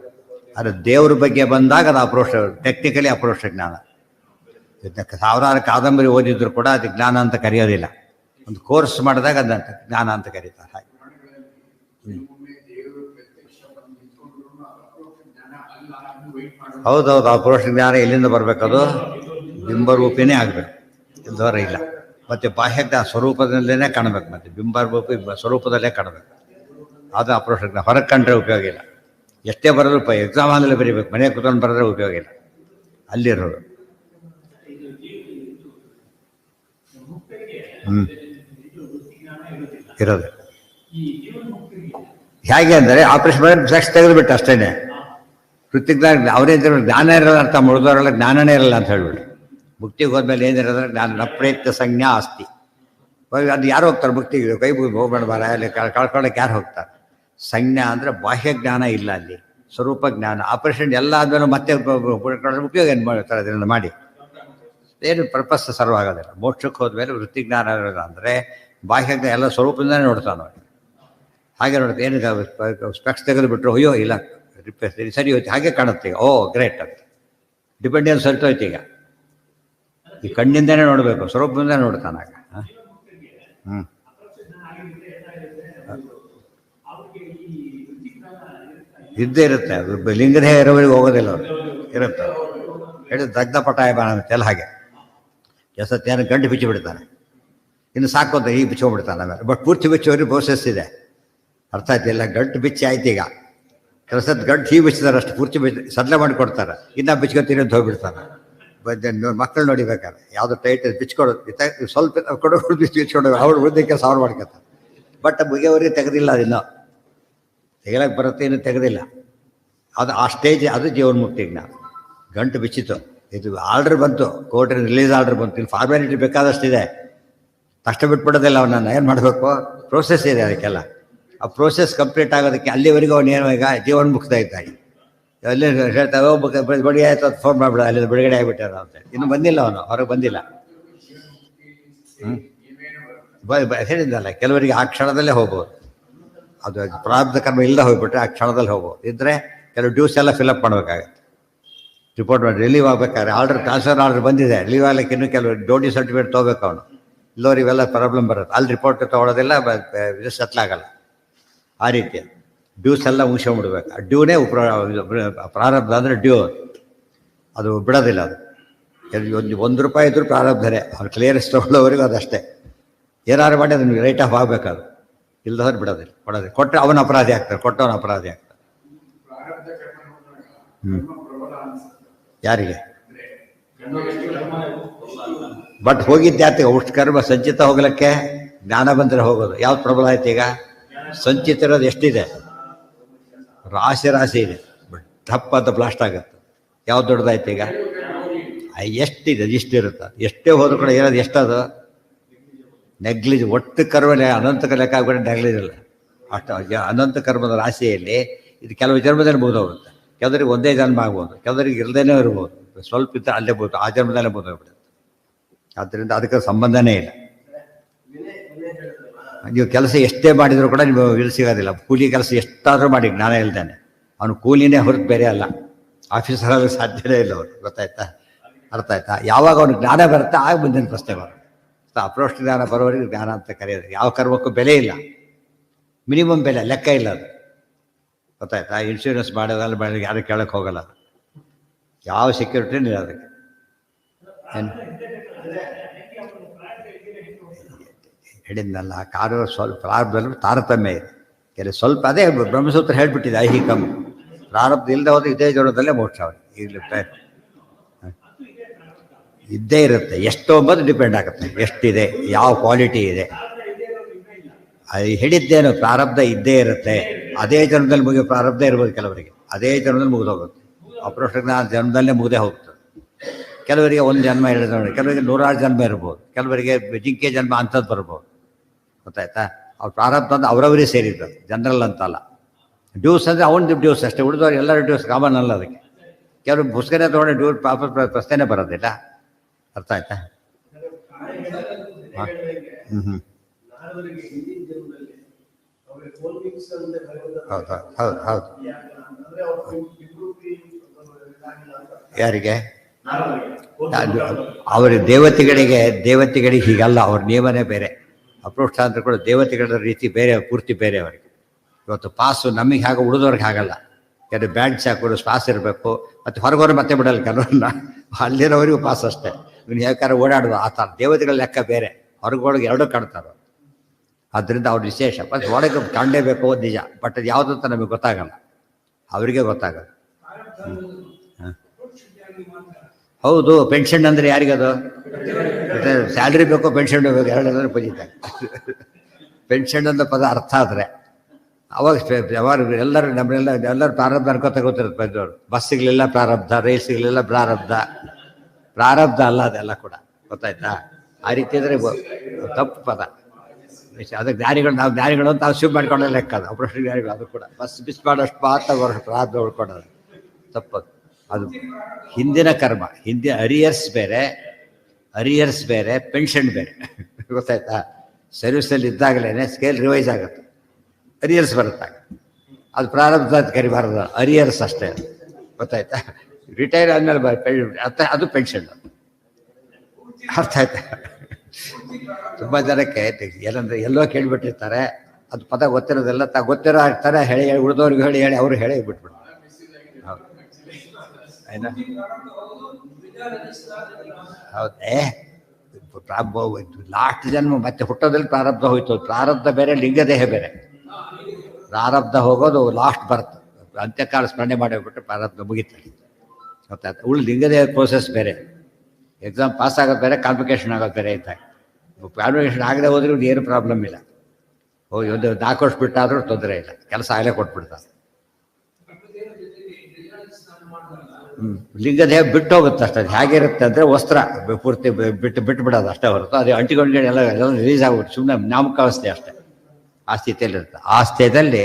ಆದರೆ ದೇವ್ರ ಬಗ್ಗೆ ಬಂದಾಗ ಅದು ಅಪರೋಕ್ಷ, ಟೆಕ್ನಿಕಲಿ ಅಪರೋಕ್ಷ ಜ್ಞಾನ. ಇದಕ್ಕೆ ಸಾವಿರಾರು ಕಾದಂಬರಿ ಓದಿದ್ರು ಕೂಡ ಅದು ಜ್ಞಾನ ಅಂತ ಕರೆಯೋದಿಲ್ಲ. ಒಂದು ಕೋರ್ಸ್ ಮಾಡಿದಾಗ ಅದನ್ನ ಜ್ಞಾನ ಅಂತ ಕರೀತಾರೆ. ಹಾಗೆ ಹೌದೌದು. ಅಪರೋಕ್ಷ ಜ್ಞಾನ ಎಲ್ಲಿಂದ ಬರಬೇಕದು? ಬಿಂಬರೂಪಿನೇ ಆಗಬೇಕು, ಇಲ್ದವರ ಇಲ್ಲ. ಮತ್ತು ಬಾಹ್ಯಜ್ಞಾನ ಸ್ವರೂಪದಲ್ಲೇ ಕಾಣಬೇಕು. ಮತ್ತು ಬಿಂಬರೂಪಿ ಸ್ವರೂಪದಲ್ಲೇ ಕಾಣಬೇಕು. ಅದು ಅಪರೋಕ್ಷ ಜ್ಞಾನ. ಹೊರಗೆ ಕಂಡ್ರೆ ಉಪಯೋಗ ಇಲ್ಲ. ಎಷ್ಟೇ ಬರೋದು ಎಕ್ಸಾಮ್ ಹಾಲಲ್ಲಿ ಬರೀಬೇಕು, ಮನೆ ಕೂತ್ಕೊಂಡು ಬರೆದ್ರೆ ಉಪಯೋಗ ಇಲ್ಲ. ಅಲ್ಲಿರೋದು ಇರೋದು ಹೇಗೆ ಅಂದರೆ ಆಪರೇಷನ್ ಮಾಡಿ ಫ್ಲೆಕ್ಸ್ ತೆಗೆದುಬಿಟ್ಟು ಅಷ್ಟೇನೆ. ವೃತ್ತಿಜ್ಞಾನ ಅವರೇ ಜ್ಞಾನ ಇರೋಲ್ಲ ಅಂತ ಮುಳಿದವರೆಲ್ಲ ಜ್ಞಾನನೇ ಇರಲ್ಲ ಅಂತ ಹೇಳ್ಬಿಟ್ಟು ಮುಕ್ತಿಗೆ ಹೋದ್ಮೇಲೆ ಏನಿರೋದ್ರೆ ಜ್ಞಾನ ನಪ್ರೇತ್ಯ ಸಂಜ್ಞಾ ಆಸ್ತಿ. ಅದು ಯಾರು ಹೋಗ್ತಾರೆ ಮುಕ್ತಿಗೆ? ಕೈ ಹೋಗ್ಬೇಡಬಾರ ಅಲ್ಲಿ ಕಳ್ಕೊಳ್ಳೋಕೆ ಯಾರು ಹೋಗ್ತಾರೆ? ಸಂಜ್ಞಾ ಅಂದರೆ ಬಾಹ್ಯ ಜ್ಞಾನ ಇಲ್ಲ, ಅಲ್ಲಿ ಸ್ವರೂಪ ಜ್ಞಾನ. ಆಪರೇಷನ್ ಎಲ್ಲ ಆದ್ಮೇಲೆ ಮತ್ತೆ ಉಪಯೋಗ ಏನು ಮಾಡ್ತಾರೆ? ಅದರಿಂದ ಮಾಡಿ ಏನು ಪರ್ಪಸ್ ಸರ್ವ್ ಆಗೋದಿಲ್ಲ. ಮೋಕ್ಷಕ್ಕೆ ಹೋದ್ಮೇಲೆ ವೃತ್ತಿಜ್ಞಾನ ಇರೋದು ಅಂದರೆ ಬಾಹ್ಯ ಜ್ಞಾನ ಎಲ್ಲ ಸ್ವರೂಪದಿಂದಲೇ ನೋಡ್ತಾನೆ. ಹಾಗೆ ನೋಡುತ್ತೆ. ಏನು ಸ್ಪೆಕ್ಸ್ ತೆಗೆದುಬಿಟ್ರು, ಅಯ್ಯೋ ಇಲ್ಲ ಸರಿ ಹೋಯ್ತು, ಹಾಗೆ ಕಾಣುತ್ತೆ ಈಗ. ಓ ಗ್ರೇಟ್ ಅಂತ ಡಿಪೆಂಡೆನ್ಸ್ ಹೊರಟೋಯ್ತು. ಈಗ ಈ ಕಣ್ಣಿಂದನೇ ನೋಡಬೇಕು, ಸ್ವರೂಪದಿಂದಲೇ ನೋಡ್ತಾನಾಗ. ಇದ್ದೇ ಇರುತ್ತೆ. ಅದು ಲಿಂಗದೇಹ ಇರೋವರೆಗೆ ಹೋಗೋದಿಲ್ಲ, ಅವರು ಇರುತ್ತೆ. ಹೇಳಿ ದಗ್ಧ ಪಟಾಯ ಬಾಣ ಅಂತೆಲ್ಲ ಹಾಗೆ ಎಸತ್ತೇನು ಗಂಟು ಬಿಚ್ಚಿ ಬಿಡ್ತಾನೆ. ಇನ್ನು ಸಾಕು ಅಂತ ಈಗ ಬಿಚ್ಕೊಂಡ್ಬಿಡ್ತಾನೆ. ಆಮೇಲೆ ಬಟ್ ಪೂರ್ತಿ ಬಿಚ್ಚೋರಿಗೆ ಪ್ರೋಸೆಸ್ ಇದೆ, ಅರ್ಥ ಆಯ್ತಿಲ್ಲ. ಗಂಟು ಬಿಚ್ಚಿ ಆಯ್ತು. ಈಗ ಕೆಲಸದ ಗಂಟು ಹೀಗೆ ಬಿಚ್ಚಿದಾರೆ, ಅಷ್ಟು ಪೂರ್ತಿ ಸಡ್ಲ ಮಾಡಿ ಕೊಡ್ತಾರೆ. ಇನ್ನ ಬಿಚ್ಕೊತೀನಿ ಅಂತ ಹೋಗ್ಬಿಡ್ತಾನೆ. ಮಕ್ಕಳು ನೋಡಿಬೇಕಾದ್ರೆ ಯಾವುದು ಟೈಟ್ ಬಿಚ್ಕೊಡೋದು, ಸ್ವಲ್ಪ ಕೊಡೋದು ಬಿಚ್ಕೊಡೋದು, ಅವ್ರು ಉಳಿದಕ್ಕೆ ಸಾವಿರ ಮಾಡ್ಕೊತಾರೆ. ಬಟ್ ಮುಗಿಯವರಿಗೆ ತೆಗೆದಿಲ್ಲ, ಅದಿನ್ನೂ ತೆಗಿಲಕ್ಕೆ ಬರುತ್ತೆ, ಇನ್ನೂ ತೆಗೆದಿಲ್ಲ. ಅದು ಆ ಸ್ಟೇಜ್, ಅದು ಜೀವನ್ಮುಕ್ತಿ ಜ್ಞಾನ. ಗಂಟು ಬಿಚ್ಚಿತು, ಇದು ಆರ್ಡ್ರ್ ಬಂತು, ಕೋರ್ಟಿನ ರಿಲೀಸ್ ಆರ್ಡ್ರ್ ಬಂತು, ಇಲ್ಲಿ ಫಾರ್ಮ್ಯಾಲಿಟಿ ಬೇಕಾದಷ್ಟಿದೆ. ಕಷ್ಟ ಬಿಟ್ಬಿಡೋದಿಲ್ಲ, ಅವನನ್ನು ಏನು ಮಾಡಬೇಕು? ಪ್ರೋಸೆಸ್ ಇದೆ ಅದಕ್ಕೆಲ್ಲ. ಆ ಪ್ರೋಸೆಸ್ ಕಂಪ್ಲೀಟ್ ಆಗೋದಕ್ಕೆ ಅಲ್ಲಿವರೆಗೂ ಅವನೇನು ಈಗ ಜೀವನ್ಮುಕ್ತ ಇದ್ದಾಗಿ ಅಲ್ಲಿ ಹೇಳ್ತಾವೆ. ಬಡಿ ಆಯ್ತು ಅದು ಫೋನ್ ಮಾಡಿಬಿಡ, ಅಲ್ಲಿ ಬಿಡುಗಡೆ ಆಗಿಬಿಟ್ಟಾರ ಅಂತ. ಇನ್ನು ಬಂದಿಲ್ಲ, ಅವನು ಹೊರಗೆ ಬಂದಿಲ್ಲ. ಹೇಳಿದ್ದಲ್ಲ, ಕೆಲವರಿಗೆ ಆ ಕ್ಷಣದಲ್ಲೇ ಹೋಗ್ಬೋದು. ಅದು ಪ್ರಾರಬ್ಧ ಕರ್ಮ ಇಲ್ಲದೆ ಹೋಗ್ಬಿಟ್ರೆ ಆ ಕ್ಷಣದಲ್ಲಿ ಹೋಗ್ಬೋದು. ಇದ್ದರೆ ಕೆಲವು ಡ್ಯೂಸ್ ಎಲ್ಲ ಫಿಲಪ್ ಮಾಡಬೇಕಾಗತ್ತೆ. ರಿಪೋರ್ಟ್ ಮಾಡಿ ರಿಲೀವ್ ಆಗಬೇಕಾದ್ರೆ ಆರ್ಡರ್, ಟ್ರಾನ್ಸ್ಫರ್ ಆರ್ಡರ್ ಬಂದಿದೆ, ರಿಲೀವ್ ಆಗಲಿಕ್ಕೆ ಇನ್ನೂ ಕೆಲವು ಡೋಟಿ ಸರ್ಟಿಫಿಕೇಟ್ ತೊಗೋಬೇಕು ಅವನು. ಇಲ್ಲವ್ರು ಇವೆಲ್ಲ ಪ್ರಾಬ್ಲಮ್ ಬರುತ್ತೆ. ಅಲ್ಲಿ ರಿಪೋರ್ಟ್ ತೊಗೊಳೋದಿಲ್ಲ, ಇದು ಸೆಟ್ಲ್ ಆಗಲ್ಲ. ಆ ರೀತಿ ಡ್ಯೂಸ್ ಎಲ್ಲ ಮುಗಿಸ್ಕೊಂಡ್ಬಿಡ್ಬೇಕು. ಆ ಡ್ಯೂನೇ ಪ್ರಾರಬ್ಧ ಅಂದರೆ ಡ್ಯೂ, ಅದು ಬಿಡೋದಿಲ್ಲ. ಅದು ₹1 ಇದ್ರೂ ಪ್ರಾರಬ್ಧನೇ. ಅವ್ರು ಕ್ಲಿಯರೆನ್ಸ್ ತೊಗೊಳ್ಳೋವರೆಗೂ ಅದಷ್ಟೇ. ಏನಾದ್ರು ಮಾಡಿ ಅದನ್ನು ರೈಟ್ ಆಫ್ ಆಗಬೇಕದು, ಇಲ್ಲದವ್ರು ಬಿಡೋದಿಲ್ಲ. ಕೊಡೋದಿಲ್ಲ. ಕೊಟ್ಟರೆ ಅವನ ಅಪರಾಧಿ ಆಗ್ತಾರೆ, ಕೊಟ್ಟವನ ಅಪರಾಧಿ ಆಗ್ತಾರೆ. ಯಾರಿಗೆ? ಬಟ್ ಹೋಗಿದ್ದೆ ಅಷ್ಟು ಕರ್ಮ ಸಂಚಿತ ಹೋಗ್ಲಿಕ್ಕೆ ಜ್ಞಾನ ಬಂದರೆ ಹೋಗೋದು. ಯಾವ್ದು ಪ್ರಬಲ ಆಯ್ತು? ಈಗ ಸಂಚಿತ ಇರೋದು ಎಷ್ಟಿದೆ? ರಾಶಿ ರಾಶಿ ಇದೆ. ಬಟ್ ದಪ್ಪ ಅಂತ ಬ್ಲಾಸ್ಟ್ ಆಗುತ್ತೆ. ಯಾವ್ದು ದೊಡ್ಡದಾಯ್ತು? ಈಗ ಎಷ್ಟಿದೆ? ಇಷ್ಟಿರುತ್ತೆ. ಎಷ್ಟೇ ಹೋದ್ರು ಕೂಡ ಇರೋದು ಎಷ್ಟದು? ನೆಗ್ಲಿಜ್. ಒಟ್ಟು ಕರ್ಮನೇ ಅನಂತ ಲೆಕ್ಕ ಆಗ್ಬಿಟ್ಟು ನೆಗ್ಲಿಜ್ ಇಲ್ಲ. ಅಷ್ಟು ಅನಂತ ಕರ್ಮದ ರಾಶಿಯಲ್ಲಿ ಇದು ಕೆಲವು ಜನ್ಮದಲ್ಲಿ ಮುಗಿದೋಗುತ್ತೆ. ಕೆಲವರಿಗೆ ಒಂದೇ ಜನ್ಮ ಆಗ್ಬೋದು, ಕೆಲವರಿಗೆ ಇಲ್ಲದೇನೂ ಇರ್ಬೋದು. ಸ್ವಲ್ಪ ಇದ್ದ ಅಲ್ಲೇ ಬೋದು, ಆ ಜನ್ಮದಲ್ಲೇ ಮುಗಿದೋಗ್ಬಿಡುತ್ತೆ. ಆದ್ದರಿಂದ ಅದಕ್ಕೆ ಸಂಬಂಧನೇ ಇಲ್ಲ. ನೀವು ಕೆಲಸ ಎಷ್ಟೇ ಮಾಡಿದರೂ ಕೂಡ ನೀವು ಇಲ್ಲಿ ಸಿಗೋದಿಲ್ಲ. ಕೂಲಿ ಕೆಲಸ ಎಷ್ಟಾದರೂ ಮಾಡಿ ಜ್ಞಾನ ಇಲ್ದಾನೆ ಅವನು ಕೂಲಿನೇ ಹೊರತು ಬೇರೆ ಅಲ್ಲ. ಆಫೀಸರ್ ಆಗಲು ಸಾಧ್ಯನೇ ಇಲ್ಲ ಅವರು. ಗೊತ್ತಾಯ್ತಾ? ಅರ್ಥ ಆಯ್ತಾ? ಯಾವಾಗ ಅವನು ಜ್ಞಾನ ಬರುತ್ತೆ ಆಗ ಮುಂದಿನ ಪ್ರಶ್ನೆ ಬರುತ್ತೆ. ಅಪ್ರೋಷ್ಟ ಜ್ಞಾನ ಬರೋವರೆಗೆ ಜ್ಞಾನ ಅಂತ ಕರೆಯೋದು. ಯಾವ ಕರ್ಮಕ್ಕೂ ಬೆಲೆ ಇಲ್ಲ, ಮಿನಿಮಮ್ ಬೆಲೆ ಲೆಕ್ಕ ಇಲ್ಲ ಅದು. ಗೊತ್ತಾಯ್ತಾ? ಇನ್ಶೂರೆನ್ಸ್ ಮಾಡೋದ್ರಲ್ಲಿ ಬೆಳೆಗೆ ಯಾರು ಕೇಳಕ್ಕೆ ಹೋಗಲ್ಲ. ಯಾವ ಸೆಕ್ಯೂರಿಟಿನೂ ಇಲ್ಲ ಅದಕ್ಕೆ. ಏನು ಹೇಳಿದ್ನಲ್ಲ, ಕಾರು ಸ್ವಲ್ಪ ಪ್ರಾರಬ್ಧದಲ್ಲಿ ತಾರತಮ್ಯ ಇದೆ. ಕೆಲವು ಸ್ವಲ್ಪ ಅದೇ ಬ್ರಹ್ಮಸೂತ್ರ ಹೇಳ್ಬಿಟ್ಟಿದೆ, ಐಹಿಕಂ. ಪ್ರಾರಬ್ಧ ಇಲ್ಲದೆ ಹೋದ್ರೆ ಇದೇ ಜೀವನದಲ್ಲೇ ಮೋಕ್ಷ ಅವ್ರಿಗೆ. ಈಗಲೂ ಇದ್ದೇ ಇರುತ್ತೆ. ಎಷ್ಟೋ ಅಂಬದು ಡಿಪೆಂಡ್ ಆಗುತ್ತೆ, ಎಷ್ಟಿದೆ, ಯಾವ ಕ್ವಾಲಿಟಿ ಇದೆ. ಅದು ಹೇಳಿದ್ದೇನು, ಪ್ರಾರಬ್ಧ ಇದ್ದೇ ಇರುತ್ತೆ. ಅದೇ ಜನ್ಮದಲ್ಲಿ ಮುಗಿಯೋ ಪ್ರಾರಬ್ಧ ಇರ್ಬೋದು ಕೆಲವರಿಗೆ, ಅದೇ ಜನ್ಮದಲ್ಲಿ ಮುಗಿದೋಗುತ್ತೆ. ಅಪ್ರೋಷ್ಟ ಜ್ಞಾನ ಜನ್ಮದಲ್ಲೇ ಮುಗಿದೇ ಹೋಗ್ತದೆ. ಕೆಲವರಿಗೆ ಒಂದು ಜನ್ಮ ಹೇಳಿದ ನೋಡಿ, ಕೆಲವರಿಗೆ 100 ಜನ್ಮ ಇರ್ಬೋದು, ಕೆಲವರಿಗೆ ಜಿಂಕೆ ಜನ್ಮ ಅಂಥದ್ದು ಬರ್ಬೋದು. ಗೊತ್ತಾಯ್ತಾ? ಅವ್ರು ಪ್ರಾರಬ್ಧ ಅಂದ್ರೆ ಅವರವರೇ ಸೇರಿದ್ದು, ಜನರಲ್ ಅಂತಲ್ಲ. ಡ್ಯೂಸ್ ಅಂದರೆ ಅವನದು ಡ್ಯೂಸ್ ಅಷ್ಟೇ, ಉಳಿದವ್ರು ಎಲ್ಲರೂ ಡ್ಯೂಸ್ ಕಾಮನ್ ಅಲ್ಲ ಅದಕ್ಕೆ. ಕೆಲವರು ಪುಸ್ತಕನೇ ತೊಗೊಂಡು ಡ್ಯೂಸ್ ಪ್ರಶ್ನೆ ಬರೋದಿಲ್ಲ. ಅರ್ಥ ಆಯ್ತಾ? ಹೌದು ಹೌದು ಹೌದು. ಯಾರಿಗೆ? ಅವರ ದೇವತೆಗಳಿಗೆ ಹೀಗಲ್ಲ, ಅವ್ರ ನಿಯಮನೇ ಬೇರೆ. ಅಪ್ರೋಷ್ಟ ಅಂದ್ರೆ ಕೂಡ ದೇವತೆಗಳ ರೀತಿ ಬೇರೆ, ಪೂರ್ತಿ ಬೇರೆ ಅವರಿಗೆ. ಇವತ್ತು ಪಾಸು ನಮಗೆ ಹಾಗೆ, ಉಳಿದವ್ರಿಗೆ ಆಗಲ್ಲ. ಕೆಲವು ಬ್ಯಾಡ್ಜ್ ಹಾಕೋದು ಪಾಸ್ ಇರಬೇಕು, ಮತ್ತು ಹೊರಗೋರು ಮತ್ತೆ ಬಿಡಲ್ಲ ಕೆಲವನ್ನ. ಅಲ್ಲಿರೋವರೆಗೂ ಪಾಸ್ ಅಷ್ಟೇ. ಇವ್ನು ಯಾಕಾರ ಓಡಾಡೋದು ಆ ಥರ. ದೇವತೆಗಳ ಲೆಕ್ಕ ಬೇರೆ, ಹೊರಗೊಳಗೆ ಎರಡೂ ಕಾಣ್ತಾರೆ. ಆದ್ದರಿಂದ ಅವ್ರ ವಿಶೇಷ. ಮತ್ತು ಒಳಗೆ ಕಾಣಲೇಬೇಕು ನಿಜ, ಬಟ್ ಅದು ಯಾವುದಂತ ನಮಗೆ ಗೊತ್ತಾಗಲ್ಲ. ಅವರಿಗೆ ಗೊತ್ತಾಗೋದು. ಹೌದು, ಪೆನ್ಷನ್ ಅಂದರೆ ಯಾರಿಗದು? ಸ್ಯಾಲ್ರಿ ಬೇಕೋ ಪೆನ್ಷನ್ ಬೇಕು, ಎರಡಂದ್ರೆ ಪಜಿತಾರೆ. ಪೆನ್ಷನ್ ಅನ್ನೋ ಪದ ಅರ್ಥ ಆದರೆ ಅವಾಗ ಎಲ್ಲರೂ ಎಲ್ಲರೂ ಪ್ರಾರಬ್ಧ ಅನ್ಕೋತ ಗೊತ್ತಿರುತ್ತೆ. ಬೆಂಗಳೂರು ಬಸ್ ಸಿಗಲಿಲ್ಲ ಪ್ರಾರಬ್ಧ, ರೈಲ್ ಸಿಗಲಿಲ್ಲ ಪ್ರಾರಬ್ಧ ಅಲ್ಲ ಅದೆಲ್ಲ ಕೂಡ, ಗೊತ್ತಾಯ್ತಾ? ಆ ರೀತಿ ಅಂದರೆ ತಪ್ಪು ಪದ. ಅದಕ್ಕೆ ಜ್ಞಾನಿಗಳು ಅಂತ ಅಸ್ಯೂಮ್ ಮಾಡ್ಕೊಂಡೆ ಲೆಕ್ಕ ಅದು. ಅಪರೋಕ್ಷ ಜ್ಞಾನಿಗಳು ಅದು ಕೂಡ ಬಸ್ ಮಿಸ್ ಮಾಡೋಷ್ಟು ಮಾತ್ರ ಪ್ರಾರಬ್ಧ ಉಳ್ಕೊಳ್ಳೋದು ತಪ್ಪದು. ಅದು ಹಿಂದಿನ ಕರ್ಮ, ಹಿಂದಿನ ಅರಿಯರ್ಸ್ ಬೇರೆ ಪೆನ್ಷನ್ ಬೇರೆ, ಗೊತ್ತಾಯ್ತಾ? ಸರ್ವಿಸಲ್ಲಿ ಇದ್ದಾಗಲೇ ಸ್ಕೇಲ್ ರಿವೈಸ್ ಆಗುತ್ತೆ, ಅರಿಯರ್ಸ್ ಬರುತ್ತೆ. ಅದು ಪ್ರಾರಬ್ಧ ಅಂತ ಕರಿಬಾರದು, ಅರಿಯರ್ಸ್ ಅಷ್ಟೇ, ಗೊತ್ತಾಯ್ತಾ? ರಿಟೈರ್ ಆದಮೇಲೆ ಅದು ಪೆನ್ಷನ್, ಅರ್ಥ ಆಯ್ತಾ? ತುಂಬ ಜನಕ್ಕೆ ಏನಂದ್ರೆ ಎಲ್ಲೋ ಕೇಳಿಬಿಟ್ಟಿರ್ತಾರೆ, ಅದು ಪದ ಗೊತ್ತಿರೋದೆಲ್ಲ ಗೊತ್ತಿರೋ ಆಗ್ತಾರೆ, ಹೇಳಿ ಉಳಿದವ್ರಿಗೆ ಹೇಳಿ ಅವರು ಹೇಳಿ ಬಿಟ್ಬಿಡ್ತಾರೆ. ಹೌದು, ಏನ ಹೌದೇ? ಲಾಸ್ಟ್ ಜನ್ಮ ಮತ್ತೆ ಹುಟ್ಟೋದ್ರಲ್ಲಿ ಪ್ರಾರಬ್ಧ ಹೋಯ್ತು. ಪ್ರಾರಬ್ಧ ಬೇರೆ, ಲಿಂಗದೇಹ ಬೇರೆ. ಪ್ರಾರಬ್ಧ ಹೋಗೋದು ಲಾಸ್ಟ್ ಬರ್ತ್, ಅಂತ್ಯಕಾಲ ಸ್ಮರಣೆ ಮಾಡಿಬಿಟ್ರೆ ಪ್ರಾರಬ್ಧ ಮುಗಿತಾರೆ, ಗೊತ್ತಾಯ್ತು? ಲಿಂಗದೇಹ ಪ್ರೋಸೆಸ್ ಬೇರೆ. ಎಕ್ಸಾಮ್ ಪಾಸ್ ಆಗೋದು ಬೇರೆ, ಕಾನ್ವಿಕೇಶನ್ ಆಗೋದು ಬೇರೆ ಇದ್ದಾಗ. ಕಾನ್ವಿಕೇಶನ್ ಆಗದೆ ಹೋದ್ರೆ ಏನು ಪ್ರಾಬ್ಲಮ್ ಇಲ್ಲ. ಹೋಗಿ ಒಂದು 4 ವರ್ಷ ಬಿಟ್ಟಾದರೂ ತೊಂದರೆ ಇಲ್ಲ, ಕೆಲಸ ಆಗಲೇ ಕೊಟ್ಬಿಡ್ತಾರೆ. ಲಿಂಗದೇಹ ಬಿಟ್ಟು ಹೋಗುತ್ತೆ ಅಷ್ಟೇ. ಹೇಗಿರುತ್ತೆ ಅಂದರೆ ವಸ್ತ್ರ ಪೂರ್ತಿ ಬಿಟ್ಟು ಬಿಡೋದು ಅಷ್ಟೇ ಹೊರತು ಅದು ಅಂಟಿಕೊಂಡು ಎಲ್ಲ ರಿಲೀಸ್ ಆಗ್ಬಿಟ್ಟು ಸುಮ್ಮನೆ ನಾಮಕಾವಸ್ಥೆ ಅಷ್ಟೇ. ಆ ಸ್ಥಿತಿಯಲ್ಲಿರುತ್ತೆ. ಆ ಸ್ಥಿತಿಯಲ್ಲಿ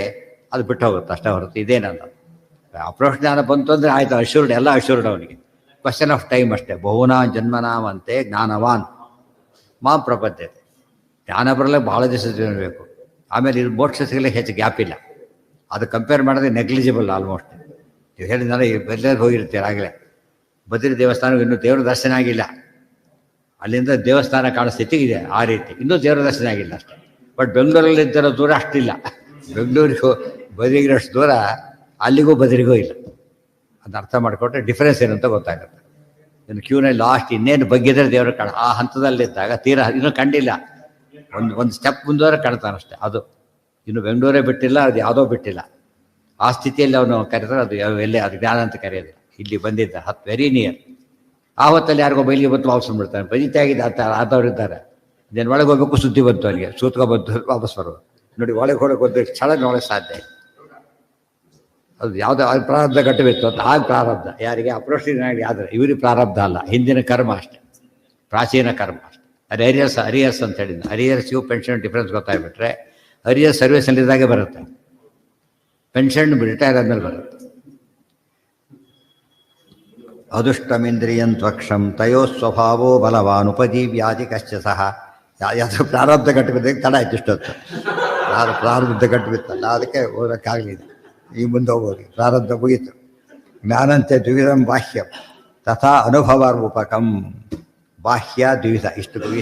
ಅದು ಬಿಟ್ಟು ಹೋಗುತ್ತೆ ಅಷ್ಟೇ ಹೊರತು ಇದೇನಲ್ಲ. ಅಪ್ರೋಚ್ ಜ್ಞಾನ ಬಂತು ಅಂದರೆ ಆಯಿತು, ಅಶ್ಯೂರ್ಡ್, ಎಲ್ಲ ಅಶ್ಯೂರ್ಡ್ ಅವನಿಗೆ. ಕ್ವಶನ್ ಆಫ್ ಟೈಮ್ ಅಷ್ಟೇ. ಬಹುನಾ ಜನ್ಮನಾಮಂತೆ ಜ್ಞಾನವಾನ್ ಮಾಂ ಪ್ರಪದ್ಯತೆ. ಜ್ಞಾನ ಬರಲಿಕ್ಕೆ ಭಾಳ ದಿವಸ ಬೇಕು. ಆಮೇಲೆ ಇದು ಮೋಕ್ಷ ಸಿಗಲಿಕ್ಕೆ ಹೆಚ್ಚು ಗ್ಯಾಪ್ ಇಲ್ಲ. ಅದು ಕಂಪೇರ್ ಮಾಡಿದ್ರೆ ನೆಗ್ಲಿಜಿಬಲ್ ಆಲ್ಮೋಸ್ಟ್. ನೀವು ಹೇಳಿದ್ನಲ್ಲ, ಎಲ್ಲರೂ ಹೋಗಿರ್ತೀರ ಆಗಲೇ. ಬದ್ರಿ ದೇವಸ್ಥಾನಕ್ಕೆ ಇನ್ನೂ ದೇವ್ರ ದರ್ಶನ ಆಗಿಲ್ಲ, ಅಲ್ಲಿಂದ ದೇವಸ್ಥಾನ ಕಾಣೋ ಸ್ಥಿತಿಗಿದೆ. ಆ ರೀತಿ ಇನ್ನೂ ದೇವ್ರ ದರ್ಶನ ಆಗಿಲ್ಲ ಅಷ್ಟೇ. ಬಟ್ ಬೆಂಗಳೂರಲ್ಲಿ ಇದ್ದಿರೋ ದೂರ ಅಷ್ಟಿಲ್ಲ. ಬೆಂಗಳೂರಿಗೂ ಬದ್ರಿಗಿರೋಷ್ಟು ದೂರ ಅಲ್ಲಿಗೂ ಬದ್ರಿಗೂ ಇಲ್ಲ. ಅದನ್ನ ಅರ್ಥ ಮಾಡಿಕೊಟ್ರೆ ಡಿಫ್ರೆನ್ಸ್ ಏನಂತ ಗೊತ್ತಾಗುತ್ತೆ. ಇನ್ನು ಕ್ಯೂನಲ್ಲಿ ಲಾಸ್ಟ್ ಇನ್ನೇನು ಬಗ್ಗಿದ್ರೆ ದೇವರು ಕಾಣ, ಆ ಹಂತದಲ್ಲಿದ್ದಾಗ ತೀರಾ ಇನ್ನೂ ಕಂಡಿಲ್ಲ. ಒಂದು ಸ್ಟೆಪ್ ಮುಂದೋರೆ ಕಾಣ್ತಾನಷ್ಟೆ. ಅದು ಇನ್ನು ಬೆಂಗಳೂರೇ ಬಿಟ್ಟಿಲ್ಲ, ಅದು ಯಾವುದೋ ಬಿಟ್ಟಿಲ್ಲ. ಆ ಸ್ಥಿತಿಯಲ್ಲಿ ಅವನು ಕರೆದ್ರೆ ಅದು ಎಲ್ಲೇ ಅದು ಜ್ಞಾನ ಅಂತ ಕರೆಯೋದಿಲ್ಲ. ಇಲ್ಲಿ ಬಂದಿದ್ದ ವೆರಿ ನಿಯರ್. ಆ ಹೊತ್ತಲ್ಲಿ ಯಾರಿಗೋ ಬೈಲಿಗೆ ಬಂತು ವಾಪಸ್ ಬಿಡ್ತಾನೆ. ಬಜಿತೆ ಆಗಿದೆ ಆದವ್ರು ಇದ್ದಾರೆ. ಇದೇನು ಒಳಗೆ ಹೋಗ್ಬೇಕು, ಸುದ್ದಿ ಬಂತು ಅವನಿಗೆ, ಸೂತ್ಕೊಬಂತು, ವಾಪಸ್ ಬರೋದು. ನೋಡಿ, ಒಳಗೆ ಹೋಗೋದು ಕ್ಷಣ ನೋಡೋಕ್ಕೆ ಸಾಧ್ಯ. ಅದು ಯಾವುದೋ ಪ್ರಾರಬ್ಧ ಕಟ್ಟಬೇಕು ಅಂತ ಆಗ ಪ್ರಾರಬ್ಧ ಯಾರಿಗೆ ಅಪ್ರೋಚ್ನಾಗಿ ಆದರೆ ಇವರಿಗೆ ಪ್ರಾರಬ್ಧ ಅಲ್ಲ, ಹಿಂದಿನ ಕರ್ಮ ಅಷ್ಟೇ, ಪ್ರಾಚೀನ ಕರ್ಮ ಅಷ್ಟೇ. ಅದು ಅರಿಯರ್ಸ್ ಅಂತ ಹೇಳಿದ್ದು. ಅರಿಯರ್ಸ್ಗೂ ಪೆನ್ಷನ್ ಡಿಫ್ರೆನ್ಸ್ ಗೊತ್ತಾಗ್ಬಿಟ್ರೆ ಅರಿಯರ್ಸ್ ಸರ್ವಿಸಲ್ಲಿದ್ದಾಗೆ ಬರುತ್ತೆ, ಪೆನ್ಷನ್ ರಿಟೈರ್ ಆದ್ಮೇಲೆ ಬರುತ್ತೆ. ಅದುಷ್ಟಮಿಂದ್ರಿಯಂ ತ್ವಕ್ಷಂ ತಯೋ ಸ್ವಭಾವೋ ಬಲವಾನ್ ಉಪಜೀವ್ಯಾದಿ ಕಶ್ಚ ಸಹ. ಯಾವ್ದು ಪ್ರಾರಬ್ಧ ಕಟ್ಟಿಬಿದ್ದಕ್ಕೆ ತಡ ಆಯ್ತು ಇಷ್ಟೊತ್ತು. ಪ್ರಾರಬ್ಧ ಕಟ್ಟಿಬಿತ್ತಲ್ಲ, ಅದಕ್ಕೆ ಓದೋಕ್ಕಾಗಲಿಲ್ಲ. ಈ ಮುಂದೆ ಹೋಗೋದು ಪ್ರಾರಬ್ಧ ಮುಗೀತು. ಜ್ಞಾನಂತೆ ದ್ವಿಧಂ ಬಾಹ್ಯಂ ತಥಾ ಅನುಭವಾರ್ಪಕಂ. ಬಾಹ್ಯ ದ್ವಿಧ,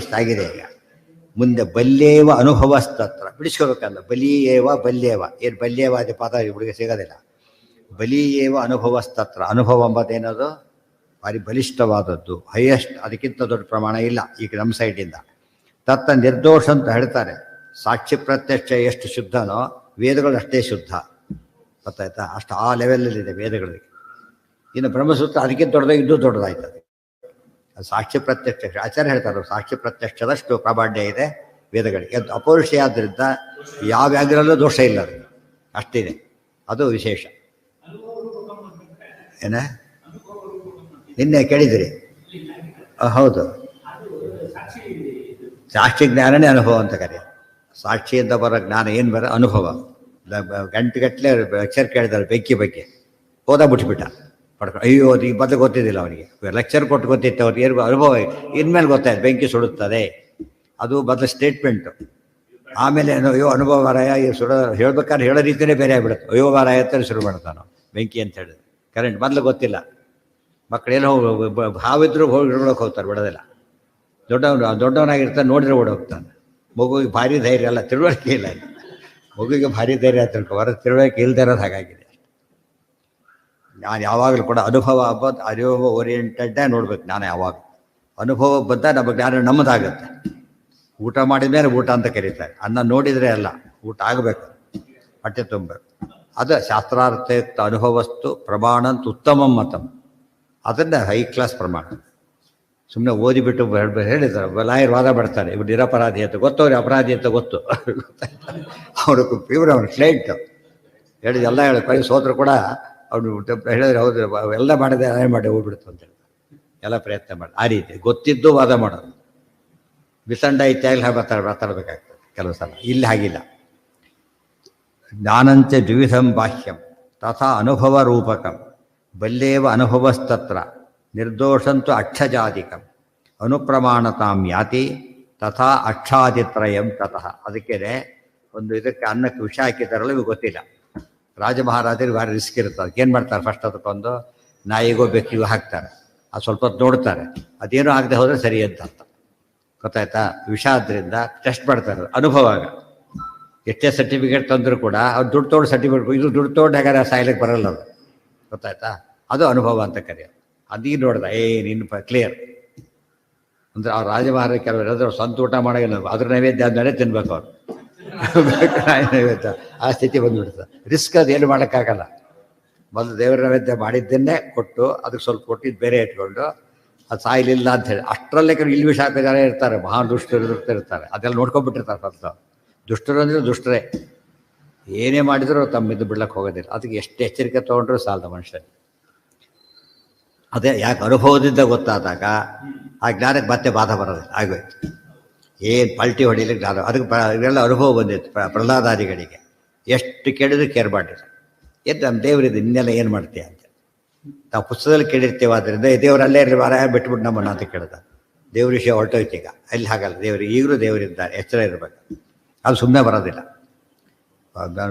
ಇಷ್ಟಾಗಿದೆ. ಈಗ ಮುಂದೆ ಬಲ್ಯೇವ ಅನುಭವಸ್ತತ್ರ ಬಿಡಿಸ್ಕೋಬೇಕಲ್ಲ. ಬಲ್ಯೇವ ಏನು ಬಲ್ಯವಾದ ಪದ ಇವಳಿಗೆ ಸಿಗೋದಿಲ್ಲ. ಬಲಿಯೇವ ಅನುಭವಸ್ತತ್ರ. ಅನುಭವ ಎಂಬುದೇನದು ಭಾರಿ ಬಲಿಷ್ಠವಾದದ್ದು, ಹೈಯೆಸ್ಟ್. ಅದಕ್ಕಿಂತ ದೊಡ್ಡ ಪ್ರಮಾಣ ಇಲ್ಲ ಈಗ ನಮ್ಮ ಸೈಡಿಂದ. ತತ್ತ ನಿರ್ದೋಷ ಅಂತ ಹೇಳ್ತಾರೆ. ಸಾಕ್ಷಿ ಪ್ರತ್ಯಕ್ಷ ಎಷ್ಟು ಶುದ್ಧನೋ ವೇದಗಳು ಅಷ್ಟೇ ಶುದ್ಧ, ಗೊತ್ತಾಯ್ತಾ? ಅಷ್ಟು ಆ ಲೆವೆಲಲ್ಲಿದೆ ವೇದಗಳಿಗೆ. ಇನ್ನು ಬ್ರಹ್ಮಸೂತ್ರ ಅದಕ್ಕಿಂತ ದೊಡ್ಡದಾಗಿ ಇನ್ನೂ ದೊಡ್ಡದಾಯ್ತದೆ. ಅದು ಸಾಕ್ಷಿ ಪ್ರತ್ಯಕ್ಷ. ಆಚಾರ್ಯ ಹೇಳ್ತಾರೆ, ಸಾಕ್ಷಿ ಪ್ರತ್ಯಕ್ಷದಷ್ಟು ಪ್ರಾಬಲ್ಯ ಇದೆ ವೇದಗಳಿಗೆ. ಅದು ಅಪೌರುಷ ಆದ್ದರಿಂದ ಯಾವ ವ್ಯಾಘ್ರಲ್ಲೂ ದೋಷ ಇಲ್ಲ, ಅದಕ್ಕೆ ಅಷ್ಟಿದೆ. ಅದು ವಿಶೇಷ. ಏನ ನಿನ್ನೆ ಕೇಳಿದಿರಿ? ಹೌದು, ಸಾಕ್ಷಿ ಜ್ಞಾನನೇ ಅನುಭವ ಅಂತ ಕರೆಯೋದು. ಸಾಕ್ಷಿಯಿಂದ ಬರೋ ಜ್ಞಾನ ಏನು ಬರೋ ಅನುಭವ. ಗಂಟೆಗಟ್ಟಲೆ ಲೆಕ್ಚರ್ ಕೇಳಿದಾರೆ ಬೆಂಕಿ ಬಗ್ಗೆ, ಹೋದ ಬಿಟ್ಬಿಟ್ಟ ಪಡ್ಕೊಂಡು. ಅಯ್ಯೋ, ಅದು ಈ ಬದಲು ಗೊತ್ತಿದ್ದಿಲ್ಲ ಅವನಿಗೆ. ಲೆಕ್ಚರ್ ಕೊಟ್ಟು ಗೊತ್ತಿತ್ತು ಅವ್ರಿಗೆ, ಏನು ಅನುಭವ ಇನ್ಮೇಲೆ ಗೊತ್ತಾಯ್ತು ಬೆಂಕಿ ಸುಡುತ್ತದೆ. ಅದು ಬದಲು ಸ್ಟೇಟ್ಮೆಂಟು. ಆಮೇಲೆ ಅಯ್ಯೋ ಅನುಭವ ಮಾರಾಯ, ಹೇಳ್ಬೇಕಾದ್ರೆ ಹೇಳೋ ರೀತಿಯೇ ಬೇರೆ ಆಗ್ಬಿಡುತ್ತೆ. ಅಯ್ಯೋ ಮಾರಾಯ ಅಂತ ಶುರು ಮಾಡ್ತಾನೆ ಬೆಂಕಿ ಅಂತ ಹೇಳಿದ್ರೆ. ಕರೆಂಟ್ ಮೊದಲು ಗೊತ್ತಿಲ್ಲ. ಮಕ್ಕಳೇನೋ ಹಾವಿದ್ರು ಹೋಗಿ ಹಿಡ್ಕೊಳಕ್ಕೆ ಹೋಗ್ತಾರೆ, ಬಿಡೋದಿಲ್ಲ. ದೊಡ್ಡವನಾಗಿರ್ತಾನೆ, ನೋಡಿದ್ರೆ ಓಡೋಗ್ತಾನೆ. ಮಗುವಿಗೆ ಭಾರಿ ಧೈರ್ಯ ಅಲ್ಲ, ತಿಳುವಳಿಕೆ ಇಲ್ಲ. ಮಗುವಿಗೆ ಭಾರಿ ಧೈರ್ಯ ಅಂತ ತಿಳ್ಕೊಬಾರ, ತಿಳುವಳಿಕೆ ಇಲ್ಲದೆ ಇರೋದು ಹಾಗಾಗಿದೆ. ನಾನು ಯಾವಾಗಲೂ ಕೂಡ ಅನುಭವ ಓರಿಯೆಂಟೆಡ್ಡೇ ನೋಡ್ಬೇಕು. ನಾನು ಯಾವಾಗ ಅನುಭವ ಬಂದ ನಮ್ಮ ಜ್ಞಾನ ನಮ್ಮದಾಗುತ್ತೆ. ಊಟ ಮಾಡಿದ ಮೇಲೆ ಊಟ ಅಂತ ಕರೀತಾರೆ. ಅನ್ನ ನೋಡಿದರೆ ಅಲ್ಲ, ಊಟ ಆಗಬೇಕು, ಹೊಟ್ಟೆ ತುಂಬಬೇಕು. ಅದು ಶಾಸ್ತ್ರಾರ್ಥಯುಕ್ತ ಅನುಭವಸ್ತು ಪ್ರಮಾಣಂತ ಉತ್ತಮ ಮತಂ, ಅದನ್ನು ಹೈ ಕ್ಲಾಸ್ ಪ್ರಮಾಣ. ಸುಮ್ಮನೆ ಓದಿಬಿಟ್ಟು ಹೇಳಿದ್ದಾರೆ, ಲಾಯರ್ ವಾದ ಮಾಡ್ತಾರೆ, ಇವ್ರು ನಿರಪರಾಧಿ ಅಂತ ಗೊತ್ತವ್ರಿಗೆ ಅಪರಾಧಿ ಅಂತ ಗೊತ್ತು. ಅವರು ಇವರು ಅವ್ರ ಕ್ಲೈಂಟ್ ಹೇಳಿದ ಎಲ್ಲ ಹೇಳಿ ಸೋದ್ರು ಕೂಡ ಅವ್ರು ಹೇಳಿದ್ರೆ ಹೌದು ಎಲ್ಲ ಮಾಡಿದೆ ಅದೇ ಮಾಡಿ ಹೋಗ್ಬಿಡ್ತು ಅಂತ ಹೇಳಿ ಎಲ್ಲ ಪ್ರಯತ್ನ ಮಾಡಿ. ಆ ರೀತಿ ಗೊತ್ತಿದ್ದು ವಾದ ಮಾಡೋದು, ಬಿಸಂಡ ಇತ್ಯಾಗಿ ಮಾತಾಡಬೇಕಾಗ್ತದೆ ಕೆಲವು ಸಲ. ಇಲ್ಲಿ ಹಾಗಿಲ್ಲ. ಜ್ಞಾನಂಚ ದ್ವಿಧಂ ಬಾಹ್ಯಂ ತಥಾ ಅನುಭವ ರೂಪಕಂ ಬಲ್ಲೇವ ಅನುಭವಸ್ತತ್ರ ನಿರ್ದೋಷಂತು ಅಕ್ಷಜಾದಿಕಂ ಅನುಪ್ರಮಾಣತಾಂ ಯಾತಿ ತಥಾ ಅಕ್ಷಾದಿತ್ರಯಂ ತತಃ. ಅದಕ್ಕೆ ಒಂದು ಇದಕ್ಕೆ ಅನ್ನಕ್ಕೆ ವಿಷ ಹಾಕಿದಾರಲ್ಲ ಇವು ಗೊತ್ತಿಲ್ಲ. ರಾಜ ಮಹಾರಾಜರಿಗೆ ಭಾರಿ ರಿಸ್ಕ್ ಇರುತ್ತೆ. ಅದಕ್ಕೇನು ಮಾಡ್ತಾರೆ, ಫಸ್ಟ್ ಅದಕ್ಕೊಂದು ನಾಯಿಗೋ ಬೆಕ್ಕಿಗೂ ಹಾಕ್ತಾರೆ. ಅದು ಸ್ವಲ್ಪ ಹೊತ್ತು ನೋಡ್ತಾರೆ, ಅದೇನೂ ಆಗದೆ ಹೋದರೆ ಸರಿ ಅಂತ ಅರ್ಥ. ಗೊತ್ತಾಯ್ತಾ? ವಿಷ ಆದ್ದರಿಂದ ಟೆಸ್ಟ್ ಮಾಡ್ತಾರೆ ಅನುಭವ. ಆಗ ಎಷ್ಟೇ ಸರ್ಟಿಫಿಕೇಟ್ ತಂದರೂ ಕೂಡ ಅವ್ರು ದುಡ್ಡು ತೋಡು ಸರ್ಟಿಫಿಕೇಟ್, ಇದು ದುಡ್ಡು ತೋಡು ಹಾಗಾದ್ರೆ ಸಾಯ್ಲಿಕ್ಕೆ ಬರಲ್ಲ ಅದು. ಗೊತ್ತಾಯ್ತಾ? ಅದು ಅನುಭವ ಅಂತ ಕರೆಯೋದು. ಅದೀಗ ನೋಡ್ದ ನೀನು ಕ್ಲಿಯರ್ ಅಂದರೆ ಅವ್ರು ರಾಜ ಮಹಾರಾಜ ಕೆಲವರು ಹೇಳಿದ್ರೆ ಸ್ವಂತ ಊಟ ಮಾಡೋಂಗಿಲ್ಲ, ಅದ್ರ ನೈವೇದ್ಯ ಆದ್ಮೇಲೆ ತಿನ್ಬೇಕು ಅವರು. ನೈವೇದ್ಯ ಆ ಸ್ಥಿತಿ ಬಂದುಬಿಡ್ತದೆ. ರಿಸ್ಕ್ ಅದು ಏನು ಮಾಡೋಕ್ಕಾಗಲ್ಲ. ಮೊದಲು ದೇವರ ನೈವೇದ್ಯ ಮಾಡಿದ್ದನ್ನೇ ಕೊಟ್ಟು ಅದಕ್ಕೆ ಸ್ವಲ್ಪ ಕೊಟ್ಟಿದ್ದು ಬೇರೆ ಇಟ್ಕೊಂಡು ಅದು ಸಾಯಲಿಲ್ಲ ಅಂತ ಹೇಳಿ ಅಷ್ಟರಲ್ಲೇ ಇಲ್ಲಿ ವಿಷ ಹಾಕಿದಾರೆ ಇರ್ತಾರೆ, ಮಹಾ ದುಷ್ಟರು ಇರ್ತಾರೆ. ಅದೆಲ್ಲ ನೋಡ್ಕೊಂಡ್ಬಿಟ್ಟಿರ್ತಾರೆ ಫಸ್ಟ್. ದುಷ್ಟರು ಅಂದರೆ ದುಷ್ಟರೇ, ಏನೇ ಮಾಡಿದರೂ ತಮ್ಮಿದ್ದು ಬಿಡ್ಲಕ್ಕೆ ಹೋಗೋದಿಲ್ಲ. ಅದಕ್ಕೆ ಎಷ್ಟು ಎಚ್ಚರಿಕೆ ತೊಗೊಂಡ್ರೂ ಸಾಲದ ಮನುಷ್ಯನಿಗೆ. ಅದೇ ಯಾಕೆ ಅನುಭವದಿಂದ ಗೊತ್ತಾದಾಗ ಆ ಜ್ಞಾನಕ್ಕೆ ಮತ್ತೆ ಬಾಧ ಬರೋದಿಲ್ಲ. ಆಗೋಯ್ತು, ಏನು ಪಲ್ಟಿ ಹೊಡಿಲಿಕ್ಕೆ ಜ್ಞಾನ. ಅದಕ್ಕೆ ಇವೆಲ್ಲ ಅನುಭವ ಬಂದಿತ್ತು ಪ್ರಹ್ಲಾದಾದಿಗಳಿಗೆ. ಎಷ್ಟು ಕೇಳಿದ್ರು ಕೇರ್ ಮಾಡಿಲ್ಲ. ಎದ್ದು ನಮ್ಮ ದೇವರಿದ್ದು ಇನ್ನೆಲ್ಲ ಏನು ಮಾಡ್ತೀಯ ಅಂತ ನಾವು ಪುಸ್ತಕದಲ್ಲಿ ಕೇಳಿರ್ತೀವಿ. ಆದ್ದರಿಂದ ದೇವರಲ್ಲೇ ಇರಲಿ ವಾರ ಬಿಟ್ಬಿಟ್ಟು ನಮ್ಮನ್ನು ಅಂತ ಕೇಳ್ದ. ದೇವ್ರ ವಿಷಯ ಹೊರಟೋಯ್ತು. ಈಗ ಅಲ್ಲಿ ಹಾಗಲ್ಲ, ದೇವರು ಈಗಲೂ ದೇವರಿದ್ದಾರೆ, ಎಚ್ಚರ ಇರಬೇಕು. ಅದು ಸುಮ್ಮನೆ ಬರೋದಿಲ್ಲ.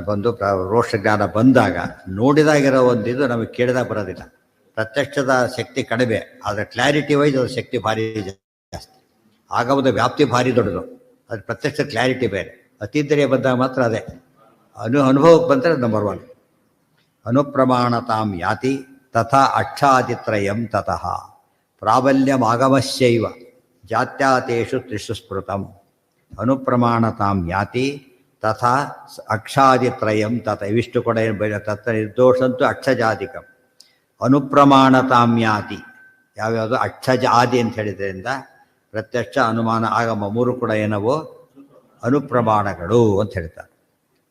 ಬಂದು ರೋಷ ಜ್ಞಾನ ಬಂದಾಗ ನೋಡಿದಾಗಿರೋ ಒಂದಿದು ನಮಗೆ ಕೇಳಿದಾಗ ಬರೋದಿಲ್ಲ. ಪ್ರತ್ಯಕ್ಷದ ಶಕ್ತಿ ಕಡಿಮೆ, ಆದರೆ ಕ್ಲಾರಿಟಿ ವೈಸ್ ಅದು ಶಕ್ತಿ ಭಾರಿ ಜಾಸ್ತಿ. ಆಗಮದ ವ್ಯಾಪ್ತಿ ಭಾರಿ ದೊಡ್ಡದು, ಅದು ಪ್ರತ್ಯಕ್ಷ ಕ್ಲಾರಿಟಿ ಬೇರೆ. ಅತೀಂದ್ರಿಯ ಬಂದಾಗ ಮಾತ್ರ ಅದೇ ಅನುಭವಕ್ಕೆ ಬಂದರೆ ನಂಬರ್ 1. ಅನುಪ್ರಮಾಣತಾಂ ಯಾತಿ ತಥಾ ಅಕ್ಷಾದಿತ್ರಯಂ ತತಃ ಪ್ರಾಬಲ್ಯಮಾಗಮಸ್ಯೈವ ಜಾತ್ಯಾತೇಷು ತ್ರಿಷು ಸ್ಮೃತಂ ಅನುಪ್ರಮಾಣತಾಂ ಯಾತಿ ತಥಾ ಅಕ್ಷಾದಿತ್ರಯಂ ತಥ. ಇವಿಷ್ಟು ಕೂಡ ಏನು ಬೇಡ. ತತ್ರ ನಿರ್ದೋಷಂತೂ ಅಕ್ಷಜಾದಿಕಂ ಅನುಪ್ರಮಾಣತಾಂ ಯಾತಿ. ಯಾವ್ಯಾವುದು ಅಕ್ಷಜ ಆದಿ ಅಂತ ಹೇಳಿದ್ರಿಂದ ಪ್ರತ್ಯಕ್ಷ ಅನುಮಾನ ಆಗಮ 3 ಕೂಡ ಏನವೋ ಅನುಪ್ರಮಾಣಗಳು ಅಂತ ಹೇಳ್ತಾರೆ.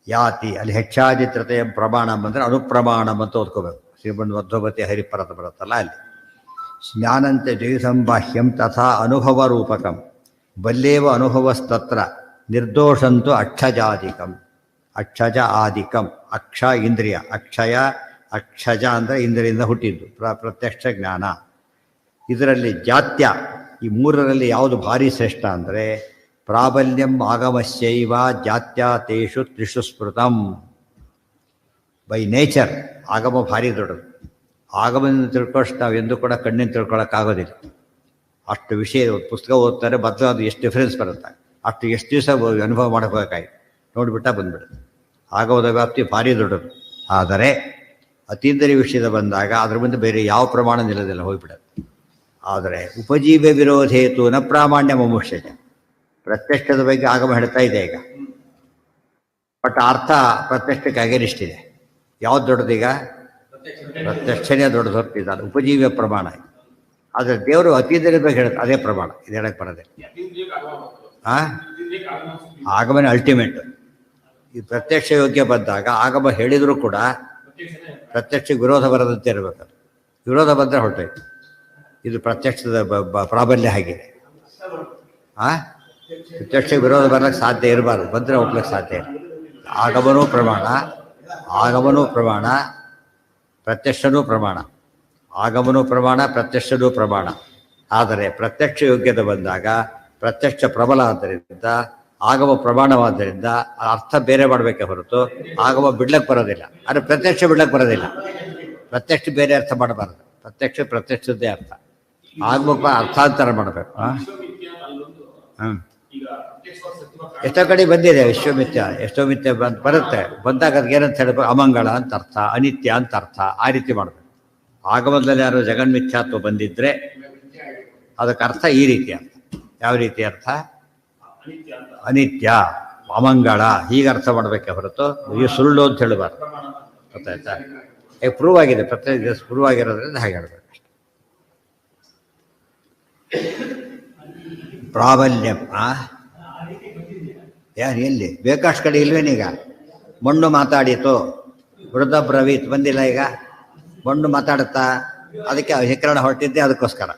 ಯಾತಿ ಅಲ್ಲಿ ಹೆಚ್ಚಾದಿತ್ರತೆಯ ಪ್ರಮಾಣ ಬಂದರೆ ಅನುಪ್ರಮಾಣಂ ಅಂತ ಓದ್ಕೋಬೇಕು. ಶ್ರೀಮನ್ ಮಧ್ವಪತಿ ಹರಿಪರತ ಬರುತ್ತಲ್ಲ ಅಲ್ಲಿ. ಜ್ಞಾನಂತೆ ಜೈಸಂಬಾಹ್ಯಂ ತಥಾ ಅನುಭವ ರೂಪಕಂ ಬಲ್ಲೇವ ಅನುಭವಸ್ತತ್ರ ನಿರ್ದೋಷಂತು ಅಕ್ಷಜಾದಿಕಂ. ಅಕ್ಷಜ ಆದಿಕಂ, ಅಕ್ಷ ಇಂದ್ರಿಯ, ಅಕ್ಷಯ ಅಕ್ಷಜ ಅಂದರೆ ಇಂದ್ರಿಯಿಂದ ಹುಟ್ಟಿದ್ದು ಪ್ರತ್ಯಕ್ಷ ಜ್ಞಾನ. ಇದರಲ್ಲಿ ಜಾತ್ಯ, ಈ 3ರಲ್ಲಿ ಯಾವುದು ಭಾರಿ ಶ್ರೇಷ್ಠ ಅಂದರೆ ಪ್ರಾಬಲ್ಯಂ ಆಗಮಸ್ಯೈವ ಜಾತ್ಯಾತೇಷು ತ್ರಿಷು ಸ್ಮೃತಂ. ಬೈ ನೇಚರ್ ಆಗಮ ಭಾರಿ ದೊಡ್ಡದು. ಆಗಮದಿಂದ ತಿಳ್ಕೊಳ್ಳೋಷ್ಟು ನಾವು ಎಂದೂ ಕೂಡ ಕಣ್ಣಿಂದ ತಿಳ್ಕೊಳ್ಳೋಕ್ಕಾಗೋದಿಲ್ಲ. ಅಷ್ಟು ವಿಷಯ ಪುಸ್ತಕ ಓದ್ತಾರೆ, ಬದಲು ಅದು ಎಷ್ಟು ಡಿಫ್ರೆನ್ಸ್ ಬರುತ್ತೆ, ಅಷ್ಟು ಎಷ್ಟು ದಿವಸ ಅನುಭವ ಮಾಡಬೇಕಾಯ್ತು, ನೋಡಿಬಿಟ್ಟ ಬಂದ್ಬಿಡುತ್ತೆ. ಆಗಮದ ವ್ಯಾಪ್ತಿ ಭಾರಿ ದೊಡ್ಡದು. ಆದರೆ ಅತೀಂದ್ರಿಯ ವಿಷಯದ ಬಂದಾಗ ಅದ್ರ ಮುಂದೆ ಬೇರೆ ಯಾವ ಪ್ರಮಾಣ ನಿಲ್ಲೋದಿಲ್ಲ, ಹೋಗ್ಬಿಡುತ್ತೆ. ಆದರೆ ಉಪಜೀವ್ಯ ವಿರೋಧೇತು ನ ಪ್ರಾಮಾಣ್ಯ ಮಮುಷ್ಯಜ. ಪ್ರತ್ಯಕ್ಷದ ಬಗ್ಗೆ ಆಗಮ ಹೇಳ್ತಾ ಇದೆ ಈಗ, ಬಟ್ ಅರ್ಥ ಪ್ರತ್ಯಕ್ಷಕ್ಕೆ ಅಗೇನಿಸ್ಟ್ ಇದೆ. ಯಾವ್ದು ದೊಡ್ಡದೀಗ? ಪ್ರತ್ಯಕ್ಷನೇ ದೊಡ್ಡದು ಹೊರಟಿದ್ದಾನೆ, ಉಪಜೀವ್ಯ ಪ್ರಮಾಣ. ಆದರೆ ದೇವರು ಅತೀಂದ್ರಿಯ ಬಗ್ಗೆ ಹೇಳುತ್ತೆ, ಅದೇ ಪ್ರಮಾಣ. ಇದು ಹೇಳಕ್ಕೆ ಬರೋದೇ. ಆಗಮನ ಅಲ್ಟಿಮೇಟ್. ಈ ಪ್ರತ್ಯಕ್ಷ ಯೋಗ್ಯ ಬಂದಾಗ ಆಗಮ ಹೇಳಿದರೂ ಕೂಡ ಪ್ರತ್ಯಕ್ಷ ವಿರೋಧ ಬರದಂತೆ ಇರಬೇಕು. ವಿರೋಧ ಬಂದರೆ ಹೊರಟೋಯ್ತು. ಇದು ಪ್ರತ್ಯಕ್ಷದ ಪ್ರಾಬಲ್ಯ ಆಗಿದೆ. ಪ್ರತ್ಯಕ್ಷ ವಿರೋಧ ಬರಲಿಕ್ಕೆ ಸಾಧ್ಯ ಇರಬಾರ್ದು, ಬಂದರೆ ಹೋಗ್ಲಿಕ್ಕೆ ಸಾಧ್ಯ ಇಲ್ಲ. ಆಗಮನೂ ಪ್ರಮಾಣ, ಆಗಮನೂ ಪ್ರಮಾಣ, ಪ್ರತ್ಯಕ್ಷನೂ ಪ್ರಮಾಣ. ಆಗಮನೂ ಪ್ರಮಾಣ, ಪ್ರತ್ಯಕ್ಷನೂ ಪ್ರಮಾಣ. ಆದರೆ ಪ್ರತ್ಯಕ್ಷ ಯೋಗ್ಯತೆ ಬಂದಾಗ ಪ್ರತ್ಯಕ್ಷ ಪ್ರಬಲ ಆದ್ದರಿಂದ ಆಗಮ ಪ್ರಮಾಣವಾದ್ದರಿಂದ ಅರ್ಥ ಬೇರೆ ಮಾಡಬೇಕೆ ಹೊರತು ಆಗಮ ಬಿಡ್ಲಕ್ಕೆ ಬರೋದಿಲ್ಲ. ಆದರೆ ಪ್ರತ್ಯಕ್ಷ ಬಿಡ್ಲಕ್ಕೆ ಬರೋದಿಲ್ಲ. ಪ್ರತ್ಯಕ್ಷ ಬೇರೆ ಅರ್ಥ ಮಾಡಬಾರ್ದು, ಪ್ರತ್ಯಕ್ಷದ್ದೇ ಅರ್ಥ. ಆಗಮಕ್ಕೆ ಅರ್ಥಾಂತರ ಮಾಡಬೇಕು. ಎಷ್ಟೋ ಕಡೆ ಬಂದಿದೆ ವಿಶ್ವಮಿಥ್ಯ, ಎಷ್ಟೋ ಮಿಥ್ಯ ಬರುತ್ತೆ. ಬಂದಾಗ ಅದಕ್ಕೆ ಏನಂತ ಹೇಳಬೇಕು? ಅಮಂಗಳ ಅಂತ ಅರ್ಥ, ಅನಿತ್ಯ ಅಂತ ಅರ್ಥ. ಆ ರೀತಿ ಮಾಡಬೇಕು. ಆಗಮದಲ್ಲಿ ಯಾರು ಜಗನ್ಮಿಥ್ಯಾತ್ವ ಬಂದಿದ್ರೆ ಅದಕ್ಕೆ ಅರ್ಥ ಈ ರೀತಿ ಅರ್ಥ. ಯಾವ ರೀತಿ ಅರ್ಥ? ಅನಿತ್ಯ, ಅಮಂಗಳ, ಹೀಗೆ ಅರ್ಥ ಮಾಡಬೇಕೆ ಹೊರತು ಈ ಸುಳ್ಳು ಅಂತ ಹೇಳಬಾರ್ದು. ಗೊತ್ತಾಯ್ತಾ? ಪ್ರೂವ್ ಆಗಿದೆ, ಪ್ರತ್ಯೇಕ ದಿವಸ ಪ್ರೂವ್ ಆಗಿರೋದ್ರಿಂದ ಹಾಗೆ ಹೇಳ್ಬೇಕು. ಪ್ರಾಬಲ್ಯ ಯಾರು ಎಲ್ಲಿ ಬೇಕಷ್ಟು ಕಡೆ ಇಲ್ವೇನೀಗ? ಮಣ್ಣು ಮಾತಾಡಿತು, ವೃದ್ಧ ಬ್ರವೀತ್ ಬಂದಿಲ್ಲ ಈಗ. ಮಣ್ಣು ಮಾತಾಡುತ್ತಾ, ಅದಕ್ಕೆ ಹೆಕರಣ ಹೊರಟಿದ್ದೆ ಅದಕ್ಕೋಸ್ಕರ.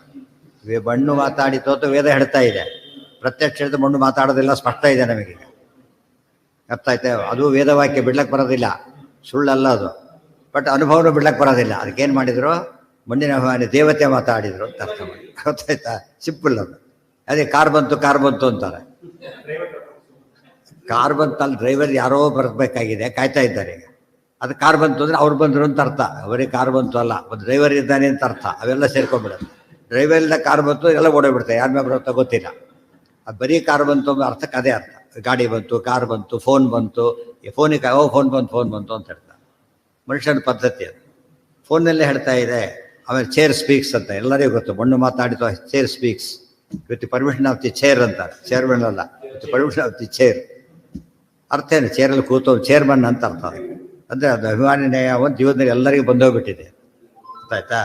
ಮಣ್ಣು ಮಾತಾಡಿತು ಅಂತ ವೇದ ಹೇಳ್ತಾ ಇದೆ. ಪ್ರತ್ಯಕ್ಷ ಹೇಳಿದ ಮಣ್ಣು ಮಾತಾಡೋದಿಲ್ಲ, ಸ್ಪಷ್ಟ ಇದೆ ನಮಗೀಗ. ಅರ್ಥ ಆಯ್ತಾ? ಅದು ವೇದವಾಕ್ಯ ಬಿಡ್ಲಕ್ಕೆ ಬರೋದಿಲ್ಲ, ಸುಳ್ಳಲ್ಲ ಅದು. ಬಟ್ ಅನುಭವನೂ ಬಿಡ್ಲಕ್ಕೆ ಬರೋದಿಲ್ಲ. ಅದಕ್ಕೇನು ಮಾಡಿದ್ರು? ಮಣ್ಣಿನ ಅಭಿಮಾನಿ ದೇವತೆ ಮಾತಾಡಿದ್ರು ಅಂತ ಅರ್ಥ ಮಾಡಿ. ಗೊತ್ತಾಯ್ತಾ? ಸಿಂಪಲ್ ಅದು. ಅದೇ ಕಾರ್ ಬಂತು ಅಂತಾರೆ. ಕಾರ್ ಬಂತಲ್ಲಿ ಡ್ರೈವರ್ ಯಾರೋ ಬರಬೇಕಾಗಿದೆ, ಕಾಯ್ತಾ ಇದ್ದಾರೆ ಈಗ. ಅದು ಕಾರ್ ಬಂತು ಅಂದರೆ ಅವ್ರು ಬಂದರು ಅಂತ ಅರ್ಥ. ಬರೀ ಕಾರ್ ಬಂತು ಅಲ್ಲ, ಒಂದು ಡ್ರೈವರ್ ಇದ್ದಾನೆ ಅಂತ ಅರ್ಥ. ಅವೆಲ್ಲ ಸೇರ್ಕೊಂಡ್ಬಿಡುತ್ತೆ. ಡ್ರೈವರಿಂದ ಕಾರ್ ಬಂತು ಎಲ್ಲ ಓಡೋಗ್ಬಿಡ್ತಾರೆ, ಯಾರ ಮೇಲೆ ಬರುತ್ತೋ ಗೊತ್ತಿಲ್ಲ. ಅದು ಬರೀ ಕಾರ್ ಬಂತು ಅನ್ನೋ ಅರ್ಥಕ್ಕೆ ಅದೇ ಅರ್ಥ. ಗಾಡಿ ಬಂತು, ಕಾರ್ ಬಂತು, ಫೋನ್ ಬಂತು. ಫೋನಿಗೆ ಫೋನ್ ಬಂತು ಅಂತ ಹೇಳ್ತಾರೆ. ಮನುಷ್ಯನ ಪದ್ಧತಿ ಅದು. ಫೋನ್ನಲ್ಲೇ ಹೇಳ್ತಾ ಇದೆ. ಆಮೇಲೆ ಚೇರ್ ಸ್ಪೀಕ್ಸ್ ಅಂತ ಎಲ್ಲರಿಗೂ ಗೊತ್ತು. ಮಣ್ಣು ಮಾತಾಡಿತು, chair speaks with permission of the chair ಅಂತಾರೆ. ಚೇರ್ಮನ್ ಅಲ್ಲ, with permission of the chair. ಅರ್ಥ ಏನು? ಚೇರಲ್ಲಿ ಕೂತು ಚೇರ್ಮನ್ ಅಂತ ಅರ್ಥ. ಅಂದರೆ ಅದು ಅಭಿಮಾನಿ ನ್ಯಾಯ ಒಂದು ಜೀವನದಲ್ಲಿ ಎಲ್ಲರಿಗೂ ಬಂದೋಗ್ಬಿಟ್ಟಿದೆ. ಗೊತ್ತಾಯ್ತಾ?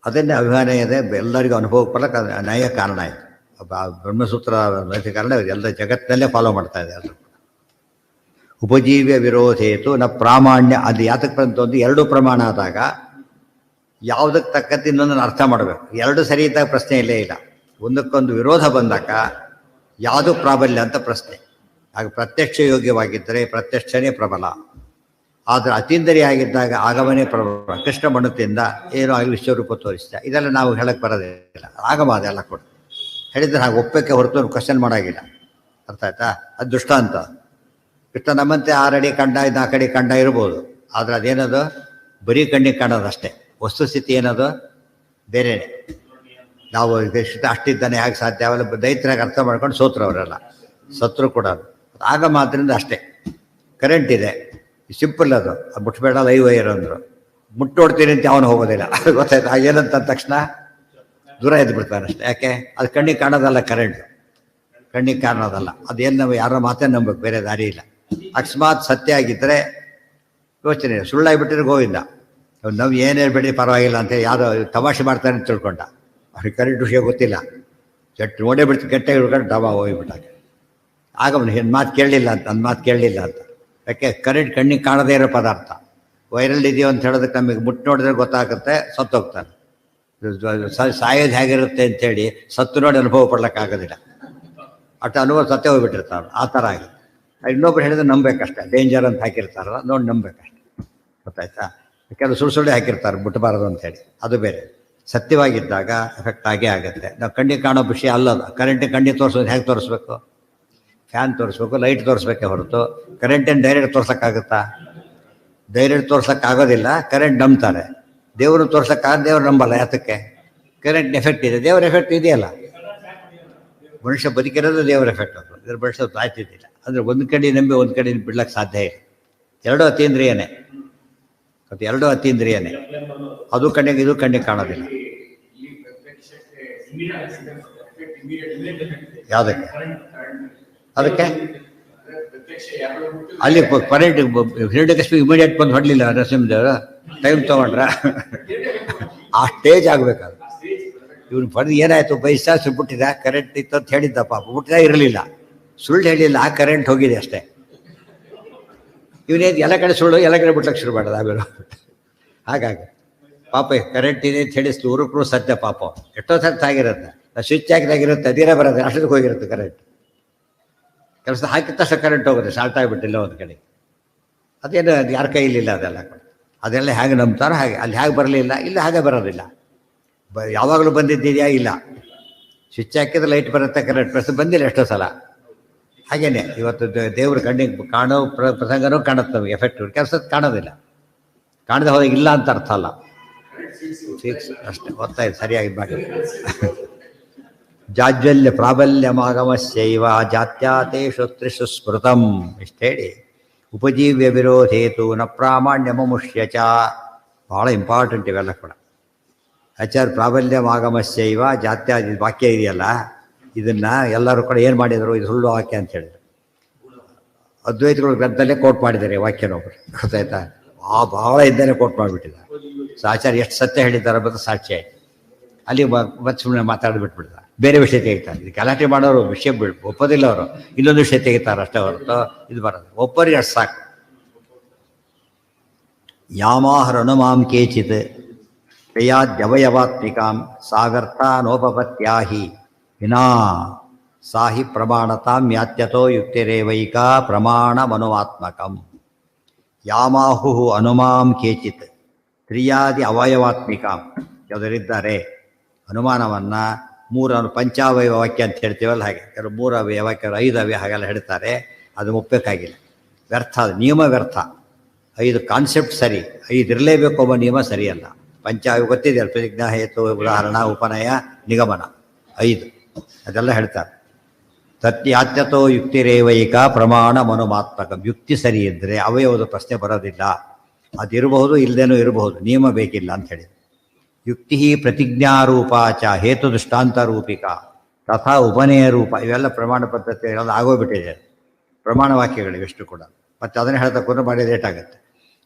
ಅದನ್ನೇ ಅಭಿಮಾನ ಇದೆ, ಎಲ್ಲರಿಗೂ ಅನುಭವಕ್ಕೆ ಬರಕ್ಕೆ ನ್ಯಾಯ ಕಾರಣ ಆಯಿತು. ಬ್ರಹ್ಮಸೂತ್ರ ಕಾರಣ ಎಲ್ಲ ಜಗತ್ತಿನಲ್ಲೇ ಫಾಲೋ ಮಾಡ್ತಾ ಇದೆ ಎಲ್ಲರೂ. ಉಪಜೀವ್ಯ ವಿರೋಧೇತು ನ ಪ್ರಾಮಾಣ್ಯ. ಅದು ಯಾತಕ್ಕೆ ಬಂತು ಒಂದು ಎರಡು ಪ್ರಮಾಣ ಆದಾಗ ಯಾವುದಕ್ಕೆ ತಕ್ಕಂತೆ ಇನ್ನೊಂದನ್ನು ಅರ್ಥ ಮಾಡಬೇಕು. ಎರಡು ಸರಿ ಇದ್ದಾಗ ಪ್ರಶ್ನೆ ಇಲ್ಲೇ ಇಲ್ಲ. ಒಂದಕ್ಕೊಂದು ವಿರೋಧ ಬಂದಾಗ ಯಾವುದು ಪ್ರಾಬಲ್ಯ ಅಂತ ಪ್ರಶ್ನೆ. ಆಗ ಪ್ರತ್ಯಕ್ಷ ಯೋಗ್ಯವಾಗಿದ್ದರೆ ಪ್ರತ್ಯಕ್ಷನೇ ಪ್ರಬಲ. ಆದರೆ ಅತೀಂದ್ರಿಯ ಆಗಿದ್ದಾಗ ಆಗಮನೇ ಪ್ರಬಲ. ಕೃಷ್ಣ ಮಣ್ಣುತ್ತಿಂದ ಏನೋ ಆಗಲಿ ವಿಶ್ವರೂಪ ತೋರಿಸಿದ. ಇದೆಲ್ಲ ನಾವು ಹೇಳಕ್ಕೆ ಬರೋದಿಲ್ಲ. ಆಗಮ ಅದೆಲ್ಲ ಕೂಡ ಹೇಳಿದ್ರೆ ಹಾಗೆ ಒಪ್ಪಕ್ಕೆ ಹೊರತು ಕ್ವಶನ್ ಮಾಡೋಂಗಿಲ್ಲ. ಅರ್ಥ ಆಯ್ತಾ? ಅದು ದುಷ್ಟ ಅಂತ. ಕೃಷ್ಣ ನಮ್ಮಂತೆ 6 ಅಡಿ ಕಂಡ 4 ಅಡಿ ಕಂಡ ಇರ್ಬೋದು. ಆದರೆ ಅದೇನದು ಬರೀ ಕಣ್ಣಿಗೆ ಕಾಣೋದು ಅಷ್ಟೇ. ವಸ್ತುಸ್ಥಿತಿ ಏನದು ಬೇರೆಯೇ. ನಾವು ಅಷ್ಟಿದ್ದಾನೆ ಹೇಗೆ ಸಾಧ್ಯ? ಅವೆಲ್ಲ ದೈತ್ಯರಾಗಿ ಅರ್ಥ ಮಾಡ್ಕೊಂಡು ಸೋತ್ರು ಅವರೆಲ್ಲ. ಸತ್ರು ಕೂಡ ಆಗ ಮಾತ್ರದಿಂದ ಅಷ್ಟೇ. ಕರೆಂಟ್ ಇದೆ, ಸಿಂಪಲ್ ಅದು. ಅದು ಮುಟ್ಬೇಡ ಲೈವ್ ವೈರ್ ಅಂದರು. ಮುಟ್ಟೋಡ್ತೀನಿ ಅಂತ ಅವನು ಹೋಗೋದಿಲ್ಲ. ಗೊತ್ತಾಯ್ತು? ಏನಂತ ತಕ್ಷಣ ದೂರ ಎದ್ದು ಬಿಡ್ತಾನೆ ಅಷ್ಟೇ. ಯಾಕೆ? ಅದು ಕಣ್ಣಿಗೆ ಕಾಣೋದಲ್ಲ, ಕರೆಂಟ್ ಕಣ್ಣಿಗೆ ಕಾಣೋದಲ್ಲ. ಅದೇನು ನಾವು ಯಾರೋ ಮಾತೇ ನಂಬಬೇಕು, ಬೇರೆ ದಾರಿ ಇಲ್ಲ. ಅಕಸ್ಮಾತ್ ಸತ್ಯ ಆಗಿದ್ದರೆ ಯೋಚನೆ, ಸುಳ್ಳಾಗಿಬಿಟ್ಟಿದ್ರೆ ಗೋವಿಂದ. ನಾವು ಏನೇ ಬಿಡಿ ಪರವಾಗಿಲ್ಲ ಅಂತೇಳಿ ಯಾರೋ ತಮಾಷೆ ಮಾಡ್ತಾನೆ ಅಂತ ತಿಳ್ಕೊಂಡ. ಅವ್ರಿಗೆ ಕರೆಂಟ್ ವಿಷಯ ಗೊತ್ತಿಲ್ಲ. ಜಟ್ ನೋಡೇ ಬಿಡ್ತು, ಕೆಟ್ಟಾಗಿ ಹಿಡ್ಕೊಂಡು ಡಬಾ ಹೋಗಿಬಿಟ್ಟಾಗ. ಆಗ ಅವನು ಏನು ಮಾತು ಕೇಳಲಿಲ್ಲ ಅಂತ, ನನ್ನ ಮಾತು ಕೇಳಲಿಲ್ಲ ಅಂತ. ಯಾಕೆ? ಕರೆಂಟ್ ಕಣ್ಣಿಗೆ ಕಾಣದೇ ಇರೋ ಪದಾರ್ಥ. ವೈರಲ್ ಇದೆಯೋ ಅಂತ ಹೇಳೋದಕ್ಕೆ ನಮಗೆ ಮುಟ್ಟು ನೋಡಿದ್ರೆ ಗೊತ್ತಾಗುತ್ತೆ, ಸತ್ತೋಗ್ತಾನೆ. ಸಾಯೋದು ಹೇಗಿರುತ್ತೆ ಅಂಥೇಳಿ ಸತ್ತು ನೋಡಿ ಅನುಭವ ಪಡ್ಲಿಕ್ಕಾಗೋದಿಲ್ಲ. ಅಷ್ಟು ಅನುಭವ ಸತ್ತೇ ಹೋಗ್ಬಿಟ್ಟಿರ್ತಾರೆ. ಆ ಥರ ಆಗಿದೆ. ಇನ್ನೊಬ್ರು ಹೇಳಿದ್ರೆ ನಂಬೇಕಷ್ಟೆ. ಡೇಂಜರ್ ಅಂತ ಹಾಕಿರ್ತಾರಲ್ಲ, ನೋಡಿ ನಂಬೇಕಷ್ಟೆ. ಗೊತ್ತಾಯ್ತಾ? ಕೆಲವು ಸುಳ್ಳು ಹಾಕಿರ್ತಾರೆ ಮುಟ್ಟಬಾರದು ಅಂಥೇಳಿ. ಅದು ಬೇರೆ. ಸತ್ಯವಾಗಿದ್ದಾಗ ಎಫೆಕ್ಟ್ ಆಗೇ ಆಗುತ್ತೆ. ನಾವು ಕಣ್ಣಿಗೆ ಕಾಣೋ ವಿಷಯ ಅಲ್ಲದ. ಕರೆಂಟಿಗೆ ಕಣ್ಣಿಗೆ ತೋರಿಸೋದು ಹೇಗೆ ತೋರಿಸ್ಬೇಕು? ಫ್ಯಾನ್ ತೋರಿಸ್ಬೇಕು, ಲೈಟ್ ತೋರಿಸ್ಬೇಕೆ ಹೊರತು ಕರೆಂಟೇನು ಡೈರೆಕ್ಟ್ ತೋರ್ಸೋಕ್ಕಾಗುತ್ತಾ? ಡೈರೆಕ್ಟ್ ತೋರ್ಸೋಕ್ಕಾಗೋದಿಲ್ಲ. ಕರೆಂಟ್ ನಂಬ್ತಾರೆ. ದೇವರು ತೋರ್ಸೋಕ್ಕಾಗ, ದೇವ್ರು ನಂಬಲ್ಲ. ಯಾತಕ್ಕೆ? ಕರೆಂಟ್ ಎಫೆಕ್ಟ್ ಇದೆ, ದೇವ್ರ ಎಫೆಕ್ಟ್ ಇದೆಯಲ್ಲ. ಮನುಷ್ಯ ಬದುಕಿರೋದು ದೇವರ ಎಫೆಕ್ಟ್. ಅದು ಇದ್ರ ಬಳಸೋದು ಆಯ್ತಿದ್ದಿಲ್ಲ. ಅಂದರೆ ಒಂದು ಕಡೆ ನಂಬಿ ಒಂದು ಕಡೆ ಬಿಡ್ಲಿಕ್ಕೆ ಸಾಧ್ಯ ಇಲ್ಲ. ಎರಡೂ ಅತೀಂದ್ರಿಯನೇ. ಮತ್ತು ಎರಡೂ ಅತೀಂದ್ರಿಯನೇ. ಅದು ಕಣ್ಣಿಗೆ, ಇದು ಕಣ್ಣಿಗೆ ಕಾಣೋದಿಲ್ಲ. ಯಾವುದಕ್ಕೆ? ಅದಕ್ಕೆ ಅಲ್ಲಿ ಕರೆಂಟ್ ಹಿರಣ್ಯಕಶಿಪು ಇಮಿಡಿಯೇಟ್ ಬಂದು ಹೊಡಲಿಲ್ಲ ನರಸಿಂಹದೇವರು. ಟೈಮ್ ತೊಗೊಂಡ್ರ ಆ ಸ್ಟೇಜ್ ಆಗಬೇಕಾದ್ರೆ. ಇವ್ನು ಬಂದು ಏನಾಯಿತು, ಬೈಸಾಸು ಬಿಟ್ಟಿದ, ಕರೆಂಟ್ ಇತ್ತು ಅಂತ ಹೇಳಿದ್ದ. ಪಾಪ ಬಿಟ್ಟಿದ ಇರಲಿಲ್ಲ, ಸುಳ್ಳು ಹೇಳಿಲ್ಲ, ಆ ಕರೆಂಟ್ ಹೋಗಿದೆ ಅಷ್ಟೇ. ಇವನೇನು ಎಲ್ಲ ಕಡೆ ಸುಳ್ಳು, ಎಲ್ಲ ಕಡೆ ಬಿಟ್ಲಕ್ಕೆ ಶುರು ಮಾಡೋದು ಆಮೇಲೆ. ಹಾಗಾಗಿ ಪಾಪ ಕರೆಂಟ್ ಇದೆ ಅಂತ ಹೇಳಿ ಊರಕ್ಕೂ ಸತ್ಯ. ಪಾಪ ಎಷ್ಟೋ ಸತ್ಯ ಆಗಿರುತ್ತೆ. ಸ್ವಿಚ್ ಹಾಕಿದಾಗಿರುತ್ತೆ, ಅದೇನೇ ಬರೋದು, ಅಷ್ಟಕ್ಕೆ ಹೋಗಿರುತ್ತೆ ಕರೆಂಟ್. ಕೆಲಸ ಹಾಕಿದ ತಕ್ಷಣ ಕರೆಂಟ್ ಹೋಗುತ್ತೆ, ಶಾರ್ಟ್ ಆಗಿಬಿಟ್ಟಿಲ್ಲ ಒಂದು ಕಡೆ. ಅದೇನು ಅದು ಯಾರ ಕೈಲಿಲ್ಲ ಅದೆಲ್ಲ. ಅದೆಲ್ಲ ಹೇಗೆ ನಂಬ್ತಾರೋ ಹಾಗೆ. ಅಲ್ಲಿ ಹೇಗೆ ಬರಲಿಲ್ಲ, ಇಲ್ಲ ಹಾಗೆ ಬರೋದಿಲ್ಲ. ಯಾವಾಗಲೂ ಬಂದಿದ್ದೀಯಾ? ಇಲ್ಲ. ಸ್ವಿಚ್ ಹಾಕಿದ್ರೆ ಲೈಟ್ ಬರುತ್ತೆ, ಕರೆಂಟ್ ಬಂದಿಲ್ಲ ಎಷ್ಟೋ ಸಲ. ಹಾಗೇನೆ ಇವತ್ತು ದೇವ್ರ ಕಣ್ಣಿಗೆ ಕಾಣೋ ಪ್ರಸಂಗನೂ ಕಾಣುತ್ತೆ ನಮಗೆ. ಎಫೆಕ್ಟ್ ಕೆಲಸದ ಕಾಣೋದಿಲ್ಲ. ಕಾಣದೆ ಹೋದಾಗ ಇಲ್ಲ ಅಂತ ಅರ್ಥ ಅಲ್ಲ. ಫಿಕ್ಸ್ ಅಷ್ಟೇ. ಗೊತ್ತಾಯ್ತು, ಸರಿಯಾಗಿ ಮಾಡಿ. ಜಾಜ್ವಲ್ಯ ಪ್ರಾಬಲ್ಯಮಾಗಮಸ್ಯೈವ ಜಾತ್ಯಾತೇಷು ತ್ರಿಷು ಸ್ಮೃತಂ ಇಷ್ಟು ಹೇಳಿ, ಉಪಜೀವ್ಯ ವಿರೋಧೇತು ನ ಪ್ರಾಮಾಣ್ಯಮುಷ್ಯ ಚ. ಭಾಳ ಇಂಪಾರ್ಟೆಂಟ್ ಇವೆಲ್ಲ ಕೂಡ. ಆಚಾರ್ಯ ಪ್ರಾಬಲ್ಯಮಾಗಮಸ್ಯೈವ ಜಾತ್ಯಾದಿ ವಾಕ್ಯ ಇದೆಯಲ್ಲ, ಇದನ್ನು ಎಲ್ಲರೂ ಕೂಡ ಏನು ಮಾಡಿದರು? ಇದು ಸುಳ್ಳು ವಾಕ್ಯ ಅಂತ ಹೇಳಿದರು. ಅದ್ವೈತಗಳು ಗ್ರಂಥದಲ್ಲೇ ಕೋಟ್ ಮಾಡಿದ್ದಾರೆ ವಾಕ್ಯನೊಬ್ಬರು, ಗೊತ್ತಾಯ್ತಾ? ಭಾಳ ಇದ್ದಾನೆ ಕೋಟ್ ಮಾಡಿಬಿಟ್ಟಿದ್ದಾರೆ. ಆಚಾರ್ಯ ಎಷ್ಟು ಸತ್ಯ ಹೇಳಿದ್ದಾರೆ ಅನ್ನೋದು ಸಾಕ್ಷಿ ಆಯ್ತು. ಅಲ್ಲಿ ಮತ್ತೆ ಸುಮ್ಮನೆ ಮಾತಾಡಿಬಿಟ್ಬಿಡ್ತಾರೆ, ಬೇರೆ ವಿಷಯ ತೆಗಿತಾರೆ. ಇದು ಗಲಾಟೆ ಮಾಡೋರು ವಿಷಯ ಒಪ್ಪೋದಿಲ್ಲ ಅವರು, ಇನ್ನೊಂದು ವಿಷಯ ತೆಗಿತಾರೆ ಅಷ್ಟೇ ಹೊರತು ಇದು ಬರೋದು. ಒಪ್ಪರಿಗೆ ಅಷ್ಟು ಸಾಕು. ಯಾಮಾಹರಣುಮಾಂ ಕೇಚಿತ್ ಕ್ರಿಯಾದ್ಯವಯವಾತ್ಮಿಕಾಂ ಸಾವ್ಯರ್ಥಾನೋಪಪತ್ಯಾಹಿ ವಿನಾ ಸಾಹಿ ಪ್ರಮಾಣತಾಂ ಯಾತ್ಯತೋ ಯುಕ್ತಿರೇವೈಕಾ ಪ್ರಮಾಣಮನುಮಾತ್ಮಕಂ. ಯಾಮಾಹು ಅನುಮಾಂ ಕೇಚಿತ್ ಕ್ರಿಯಾದಿ ಅವಯವಾತ್ಮಿಕಾಂ. ಯಾವುದರಿದ್ದಾರೆ ಅನುಮಾನವನ್ನು ಮೂರು ಪಂಚಾವಯವ ವಾಕ್ಯ ಅಂತ ಹೇಳ್ತೀವಲ್ಲ, ಹಾಗೆ ಕೆಲವು 3 ಅವಯವ, ಕೆಲವು 5 ಅವಯವ ಹಾಗೆಲ್ಲ ಹೇಳ್ತಾರೆ. ಅದು ಒಪ್ಪಬೇಕಾಗಿಲ್ಲ, ವ್ಯರ್ಥ, ಅದು ನಿಯಮ ವ್ಯರ್ಥ. 5 ಕಾನ್ಸೆಪ್ಟ್ ಸರಿ, 5 ಇರಲೇಬೇಕು ಎಂಬ ನಿಯಮ ಸರಿಯಲ್ಲ. ಪಂಚಾವಯವ ಗೊತ್ತಿದೆ, ಪ್ರತಿಜ್ಞಾ, ಹೇತು, ಉದಾಹರಣ, ಉಪನಯ, ನಿಗಮನ, 5 ಅದೆಲ್ಲ ಹೇಳ್ತಾರೆ. ತತ್ಯಾತ್ಯತೋ ಯುಕ್ತಿರೇವೈಕ ಪ್ರಮಾಣ ಮನುಮಾತ್ಮಕ. ಯುಕ್ತಿ ಸರಿ ಇದ್ದರೆ ಅವಯವದ ಪ್ರಶ್ನೆ ಬರೋದಿಲ್ಲ. ಅದಿರಬಹುದು, ಇಲ್ಲದೇನೂ ಇರಬಹುದು, ನಿಯಮ ಬೇಕಿಲ್ಲ ಅಂತ ಹೇಳಿ. ಯುಕ್ತಿ ಪ್ರತಿಜ್ಞಾರೂಪಾಚ ಹೇತು ದೃಷ್ಟಾಂತ ರೂಪಿಕಾ ತಥಾ ಉಪನಯ ರೂಪ. ಇವೆಲ್ಲ ಪ್ರಮಾಣ ಪದ್ಧತಿಗಳೆಲ್ಲ ಆಗೋಗ್ಬಿಟ್ಟಿದೆ, ಪ್ರಮಾಣ ವಾಕ್ಯಗಳು ಇವೆಷ್ಟು ಕೂಡ. ಮತ್ತು ಅದನ್ನೇ ಹೇಳ್ತಾ ಕೂಡ ಮಾಡಿ ಲೇಟ್ ಆಗುತ್ತೆ.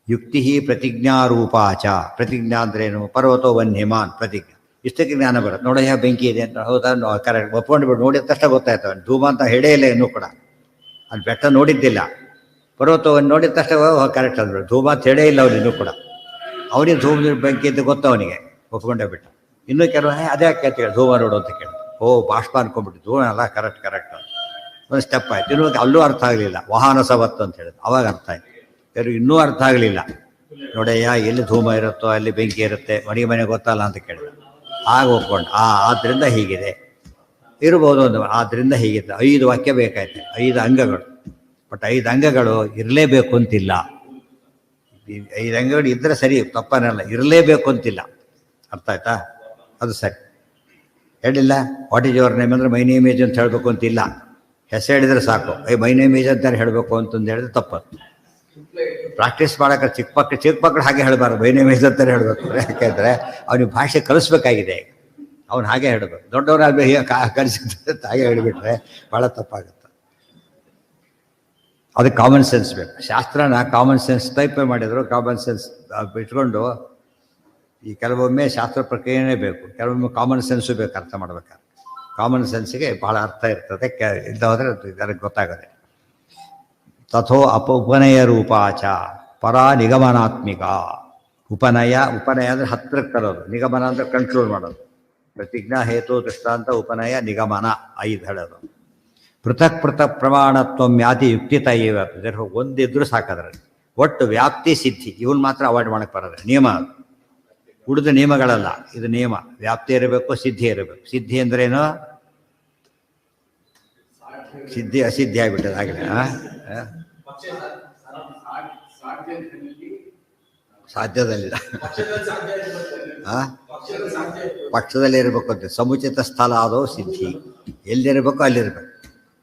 ಯುಕ್ತಿ ಪ್ರತಿಜ್ಞಾರೂಪಾಚ. ಪ್ರತಿಜ್ಞಾ ಅಂದ್ರೇನು? ಪರ್ವತೋ ವನ್ಯಮಾನ್ ಪ್ರತಿಜ್ಞಾ. ಇಷ್ಟಕ್ಕೆ ಜ್ಞಾನ ಬರುತ್ತೆ. ನೋಡಯ್ಯ ಬೆಂಕಿ ಇದೆ ಅಂತ, ಹೌದಾ, ಕರೆಕ್ಟ್ ಒಪ್ಕೊಂಡು ಬಿಟ್ಟು ನೋಡಿದ ತಕ್ಷಣ ಗೊತ್ತಾಯ್ತವ. ಧೂಮ ಅಂತ ಹೇಳೇ ಇಲ್ಲ ಇನ್ನೂ ಕೂಡ, ಅಲ್ಲಿ ಬೆಟ್ಟ ನೋಡಿದ್ದಿಲ್ಲ. ಪರ್ವತವನ್ನು ನೋಡಿದ ತಕ್ಷಣ ಕರೆಕ್ಟ್ ಅಂದ್ಬಿಟ್ಟು, ಧೂಮ ಅಂತ ಹೇಳೇ ಇಲ್ಲ ಅವ್ನು ಇನ್ನೂ ಕೂಡ. ಅವನಿಗೆ ಧೂಮ ಬೆಂಕಿ ಅಂತ ಗೊತ್ತು, ಅವನಿಗೆ ಒಪ್ಕೊಂಡೇ ಬಿಟ್ಟ. ಇನ್ನೂ ಕೆಲವು ಅದೇ ಯಾಕೆ ಹೇಳಿ ಧೂಮ ನೋಡು ಅಂತ ಕೇಳಿ, ಬಾಷ್ಪ ಅನ್ಕೊಂಡ್ಬಿಟ್ಟು ಧೂಮ ಅಲ್ಲ, ಕರೆಕ್ಟ್ ಒಂದು ಸ್ಟೆಪ್ ಆಯ್ತು. ಇನ್ನೂ ಅಲ್ಲೂ ಅರ್ಥ ಆಗಲಿಲ್ಲ, ವಾಹನ ಸವತ್ತು ಅಂತ ಹೇಳಿದ್ರು, ಅವಾಗ ಅರ್ಥ ಆಯ್ತು. ಕೆಲವು ಇನ್ನೂ ಅರ್ಥ ಆಗಲಿಲ್ಲ, ನೋಡಯ್ಯ ಎಲ್ಲಿ ಧೂಮ ಇರುತ್ತೋ ಅಲ್ಲಿ ಬೆಂಕಿ ಇರುತ್ತೆ, ಮನೆ ಗೊತ್ತಲ್ಲ ಅಂತ ಕೇಳಿದ್ರು. ಆಗ ಒಪ್ಕೊಂಡು ಆದ್ದರಿಂದ ಹೀಗಿದೆ ಇರ್ಬೋದು ಒಂದು, ಆದ್ದರಿಂದ ಹೀಗಿದೆ. 5 ವಾಕ್ಯ ಬೇಕಾಯ್ತು, 5 ಅಂಗಗಳು. ಬಟ್ 5 ಅಂಗಗಳು ಇರಲೇಬೇಕು ಅಂತಿಲ್ಲ. 5 ಅಂಗಗಳು ಇದ್ದರೆ ಸರಿ, ತಪ್ಪನಲ್ಲ, ಇರಲೇಬೇಕು ಅಂತಿಲ್ಲ. ಅರ್ಥ ಆಯ್ತಾ? ಅದು ಸರಿ ಹೇಳಿಲ್ಲ. ವಾಟ್ ಈಸ್ ಯುವರ್ ನೇಮ್ ಅಂದರೆ ಮೈ ನೇಮ್ ಈಜ್ ಅಂತ ಹೇಳಬೇಕು ಅಂತಿಲ್ಲ. ಹೆಸರು ಹೇಳಿದರೆ ಸಾಕು, ಮೈ ನೇಮ್ ಈಜ್ ಅಂತ ಹೇಳಬೇಕು ಅಂತಂದು ಹೇಳಿದ್ರೆ ತಪ್ಪದು. ಪ್ರಾಕ್ಟೀಸ್ ಮಾಡೋಕೆ ಚಿಕ್ಕ ಮಕ್ಕಳು ಹಾಗೆ ಹೇಳಬಾರ್ದು, ಮೈ ನೇಮ್ ಈಜ್ ಅಂತಾನೆ ಹೇಳಬೇಕು. ಯಾಕೆಂದರೆ ಅವನಿಗೆ ಭಾಷೆ ಕಲಿಸ್ಬೇಕಾಗಿದೆ, ಅವ್ನು ಹಾಗೆ ಹೇಳಬೇಕು. ದೊಡ್ಡವರಾಗಬೇಕು ಕಲಿಸಿದ್ರೆ ಹಾಗೆ ಹೇಳಿಬಿಟ್ರೆ ಭಾಳ ತಪ್ಪಾಗುತ್ತೆ. ಅದಕ್ಕೆ ಕಾಮನ್ ಸೆನ್ಸ್ ಬೇಕು. ಶಾಸ್ತ್ರನ ಕಾಮನ್ ಸೆನ್ಸ್ ಟೈಪ್ ಮಾಡಿದ್ರು, ಕಾಮನ್ ಸೆನ್ಸ್ ಇಟ್ಕೊಂಡು. ಈ ಕೆಲವೊಮ್ಮೆ ಶಾಸ್ತ್ರ ಪ್ರಕ್ರಿಯೆನೇ ಬೇಕು, ಕೆಲವೊಮ್ಮೆ ಕಾಮನ್ ಸೆನ್ಸು ಬೇಕು ಅರ್ಥ ಮಾಡ್ಬೇಕಾದ್ರೆ. ಕಾಮನ್ ಸೆನ್ಸಿಗೆ ಭಾಳ ಅರ್ಥ ಇರ್ತದೆ, ಇಲ್ಲ ಹೋದರೆ ಅದಕ್ಕೆ ಗೊತ್ತಾಗದೆ. ತಥೋ ಉಪನಯ ರೂಪಾಚ ಪರಾ ನಿಗಮನಾತ್ಮಿಕ. ಉಪನಯ ಅಂದರೆ ಹತ್ತಿರಕ್ಕೆ ತರೋದು, ನಿಗಮನ ಅಂದರೆ ಕಂಟ್ರೋಲ್ ಮಾಡೋದು. ಪ್ರತಿಜ್ಞಾ, ಹೇತು, ದೃಷ್ಟಾಂತ, ಉಪನಯ, ನಿಗಮನ 5 ಹೇಳೋದು. ಪೃಥಕ್ ಪ್ರಮಾಣತ್ವ ವ್ಯಾತಿ ಯುಕ್ತಿತ ಇವ. ಒಂದಿದ್ರೂ ಸಾಕಾದ್ರಲ್ಲಿ ಒಟ್ಟು ವ್ಯಾಪ್ತಿ ಸಿದ್ಧಿ ಇವನ್ ಮಾತ್ರ ಅವಾಯ್ಡ್ ಮಾಡಕ್ಕೆ ಬರೋದು. ನಿಯಮ ಉಳಿದ ನಿಯಮಗಳಲ್ಲ, ಇದು ನಿಯಮ. ವ್ಯಾಪ್ತಿ ಇರಬೇಕು, ಸಿದ್ಧಿ ಇರಬೇಕು. ಸಿದ್ಧಿ ಅಂದ್ರೇನು? ಸಿದ್ಧಿ ಅಸಿದ್ಧಿ ಆಗಿಬಿಟ್ಟದ ಆಗಲೇ. ಸಾಧ್ಯದಲ್ಲಿಲ್ಲ, ಪಕ್ಷದಲ್ಲಿ ಇರಬೇಕು ಅಂತ. ಸಮುಚಿತ ಸ್ಥಳ ಆದೋ ಸಿದ್ಧಿ. ಎಲ್ಲಿರಬೇಕು ಅಲ್ಲಿರ್ಬೇಕು.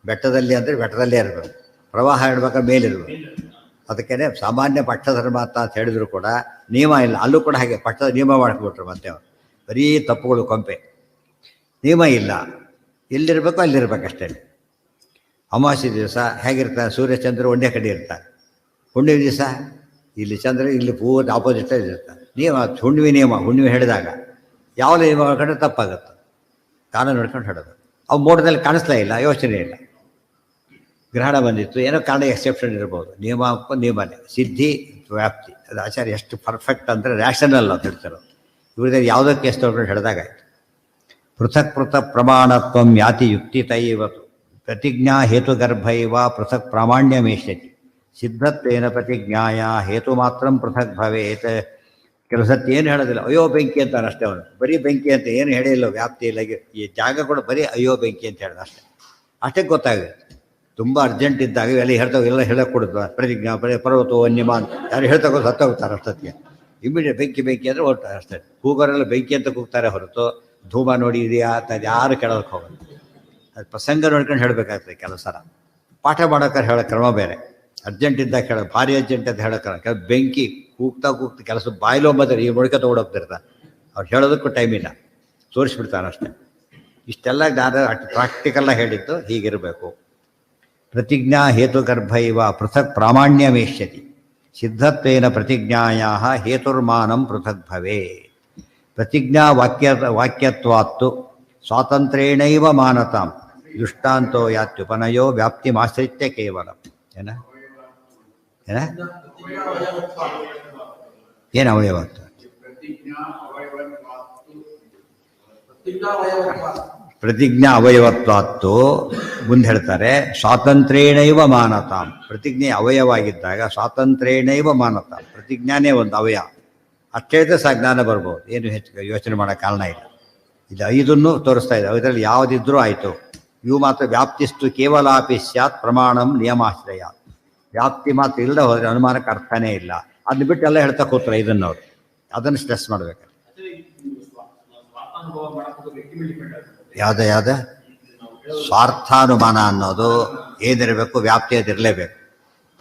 ಬೆಟ್ಟದಲ್ಲಿ ಅಂದರೆ ಬೆಟ್ಟದಲ್ಲೇ ಇರಬೇಕು. ಪ್ರವಾಹ ಇಡ್ಬೇಕಾದ್ರೆ ಮೇಲಿರ್ಬೇಕು. ಅದಕ್ಕೇ ಸಾಮಾನ್ಯ ಪಕ್ಷಧರ್ಮ ಅಂತ ಹೇಳಿದ್ರು ಕೂಡ ನಿಯಮ ಇಲ್ಲ. ಅಲ್ಲೂ ಕೂಡ ಹಾಗೆ ಪಕ್ಷದ ನಿಯಮ ಮಾಡ್ಕೊಬಿಟ್ರು. ಮತ್ತೆ ಅವರು ಬರೀ ತಪ್ಪುಗಳು, ಕೊಂಪೆ. ನಿಯಮ ಇಲ್ಲ, ಎಲ್ಲಿರಬೇಕು ಅಲ್ಲಿರ್ಬೇಕಷ್ಟೇ. ಅಮಾವಾಸ್ಯೆ ದಿವಸ ಹೇಗಿರ್ತಾರೆ? ಸೂರ್ಯಚಂದ್ರ ಒಂದೇ ಕಡೆ ಇರ್ತಾರೆ. ಹುಣ್ಣಿಮೆ ದಿವಸ ಇಲ್ಲಿ ಚಂದ್ರ, ಇಲ್ಲಿ ಪೂರ್ತಿ ಆಪೋಸಿಟ್ ಇರ್ತಾರೆ. ನಿಯಮ ಹುಣ್ಣಿಮೆ ನಿಯಮ. ಹುಣ್ಣಿಮೆ ಹೇಳಿದಾಗ ಯಾವ ನಿಯಮ ಕಂಡ್ರೆ ತಪ್ಪಾಗುತ್ತೆ. ಕಾನೂನು ನೋಡ್ಕೊಂಡು ಹೇಳೋದು. ಅವು ಮೋಡದಲ್ಲಿ ಕಾಣಿಸ್ಲೇ ಇಲ್ಲ, ಯೋಚನೆ ಇಲ್ಲ. ಗ್ರಹಣ ಬಂದಿತ್ತು, ಏನೋ ಕಾರಣ ಎಕ್ಸೆಪ್ಷನ್ ಇರ್ಬೋದು. ನಿಯಮ ನಿಯಮನೇ. ಸಿದ್ಧಿ, ವ್ಯಾಪ್ತಿ. ಅದು ಆಚಾರ್ಯ ಎಷ್ಟು ಪರ್ಫೆಕ್ಟ್ ಅಂದರೆ ರ್ಯಾಷನಲ್ ಅಂತ ಹೇಳ್ತಾರೆ. ಇವ್ರದ್ದು ಯಾವುದೋ ಕೇಸ್ ತೊಗೊಂಡು ಹೇಳಿದಾಗಾಯ್ತು. ಪೃಥಕ್ ಪ್ರಮಾಣತ್ವ ಯಾತಿ ಯುಕ್ತಿ ತೈವತ್ತು ಪ್ರತಿಜ್ಞಾ ಹೇತುಗರ್ಭೈವ ಪೃಥಕ್ ಪ್ರಾಮಾಣ್ಯಮೇಷ್ಯತಿ. ಸಿದ್ಧತ್ವೇನ ಪ್ರತಿಜ್ಞಾಯ ಹೇತು ಮಾತ್ರ ಪೃಥಕ್ ಭವೇತ್. ಕೆಲವು ಸತಿ ಏನು ಹೇಳೋದಿಲ್ಲ, ಅಯ್ಯೋ ಬೆಂಕಿ ಅಂತಾನೆ ಅಷ್ಟೇ. ಅವನು ಬರೀ ಬೆಂಕಿ ಅಂತ ಏನು ಹೇಳಿಲ್ಲ, ವ್ಯಾಪ್ತಿ ಇಲ್ಲ. ಈ ಜಾಗ ಕೂಡ ಬರೀ ಅಯ್ಯೋ ಬೆಂಕಿ ಅಂತ ಹೇಳಿದ ಅಷ್ಟೇ. ಅಷ್ಟೇ ಗೊತ್ತಾಗುತ್ತೆ. ತುಂಬ ಅರ್ಜೆಂಟ್ ಇದ್ದಾಗ ಎಲ್ಲ ಹೇಳ್ತಾವೆ, ಎಲ್ಲ ಹೇಳಕ್ಕೆ ಕೊಡುತ್ತೆ. ಪ್ರತಿಜ್ಞಾ, ಪರ್ವತ, ವನ್ಯಮಾನ್ ಯಾರು ಹೇಳ್ತಾಗೋ ಸತ್ತೋಗ್ತಾರೆ ಅಷ್ಟೊತ್ತಿಗೆ. ಇಮಿಡಿಯೇಟ್ ಬೆಂಕಿ ಅಂದರೆ ಹೊರಟ ಅಷ್ಟೇ. ಕೂಗೋರೆಲ್ಲ ಬೆಂಕಿ ಅಂತ ಕೂಗ್ತಾರೆ ಹೊರತು ಧೂಮ ನೋಡಿ ಇದೆಯಾ ಅಂತ ಯಾರು ಕೇಳೋದಕ್ಕೆ ಹೋಗೋದು. ಅದು ಪ್ರಸಂಗ ನೋಡ್ಕೊಂಡು ಹೇಳಬೇಕಾಗ್ತದೆ. ಕೆಲವು ಸಲ ಪಾಠ ಮಾಡೋಕ್ಕಾರೆ ಹೇಳೋ ಕ್ರಮ ಬೇರೆ. ಅರ್ಜೆಂಟ್ ಇದ್ದಾಗ ಹೇಳೋದು, ಭಾರಿ ಅರ್ಜೆಂಟ್ ಅಂತ ಹೇಳೋಕ್ಕಾರ. ಕೆಲವು ಬೆಂಕಿ ಕೂಗ್ತಾ ಕೆಲಸ ಬಾಯಿಲೋ ಬಂದರೆ ಈ ಮೊಳಕೆ ತೊಗೊಂಡೋಗ್ತಿರ್ತಾರೆ. ಅವ್ರು ಹೇಳೋದಕ್ಕೂ ಟೈಮ್ ಇಲ್ಲ, ತೋರಿಸ್ಬಿಡ್ತಾರೆ ಅಷ್ಟೇ. ಇಷ್ಟೆಲ್ಲ ನಾನು ಪ್ರಾಕ್ಟಿಕಲ್ಲಾಗಿ ಹೇಳಿದ್ದು ಹೀಗಿರಬೇಕು. ಪ್ರತಿಜ್ಞಾ ಹೇತುಗರ್ಭ ಇವ ಪೃಥಕ್ ಪ್ರಾಮಾಣ್ಯಮೇಷ್ಯತಿ ಸಿದ್ಧತ್ವೇನ ಪ್ರತಿಜ್ಞಾಯಾಃ ಹೇತುರ್ಮಾನಂ ಪೃಥಕ್ ಭವೇ. ಪ್ರತಿಜ್ಞಾ ವಾಕ್ಯತ್ವಾತ್ತು ಸ್ವಾತಂತ್ರ್ಯೇಣೈವ ಮಾನತಾಂ ದೃಷ್ಟಾಂತೋ ಯಾತ್ಯುಪನಯೋ ವ್ಯಾಪ್ತಿಮಾಶ್ರಿತ್ಯ ಕೇವಲ. ಏನ ಏನ ಏನು ಅವಯವತ್ತು? ಪ್ರತಿಜ್ಞಾ ಅವಯವತ್ವಾತ್ತು ಮುಂದೆ ಹೇಳ್ತಾರೆ ಸ್ವಾತಂತ್ರ್ಯೇಣೈವ ಮಾನತಾಂ. ಪ್ರತಿಜ್ಞೆ ಅವಯವಾಗಿದ್ದಾಗ ಸ್ವಾತಂತ್ರ್ಯೇಣೈವ ಮಾನತಾಂ, ಪ್ರತಿಜ್ಞಾನೇ ಒಂದು ಅವಯವ. ಅಷ್ಟೇಳಿದ್ರೆ ಸಹ ಜ್ಞಾನ ಬರ್ಬೋದು, ಏನು ಹೆಚ್ಚು ಯೋಚನೆ ಮಾಡೋ ಕಾರಣ ಇಲ್ಲ. ಇದು ಐದನ್ನು ತೋರಿಸ್ತಾ ಇದೆ. ಇದರಲ್ಲಿ ಯಾವುದಿದ್ರೂ ಆಯಿತು. ಇವು ಮಾತ್ರ ವ್ಯಾಪ್ತಿಸ್ತು ಕೇವಲಾಪಿ ಸ್ಯಾತ್ ಪ್ರಮಾಣಂ ನಿಯಮಾಶ್ರಯ. ವ್ಯಾಪ್ತಿ ಮಾತ್ರ ಇಲ್ಲದೆ ಹೋದರೆ ಅನುಮಾನಕ್ಕೆ ಅರ್ಥನೇ ಇಲ್ಲ. ಅದನ್ನ ಬಿಟ್ಟು ಎಲ್ಲ ಹೇಳ್ತಾ ಕೂತ್ರೆ ಇದನ್ನವ್ರು ಅದನ್ನು ಸ್ಟ್ರೆಸ್ ಮಾಡಬೇಕು. ಯಾವುದೇ ಸ್ವಾರ್ಥಾನುಮಾನ ಅನ್ನೋದು ಏನಿರಬೇಕು, ವ್ಯಾಪ್ತಿ ಅದಿರಲೇಬೇಕು.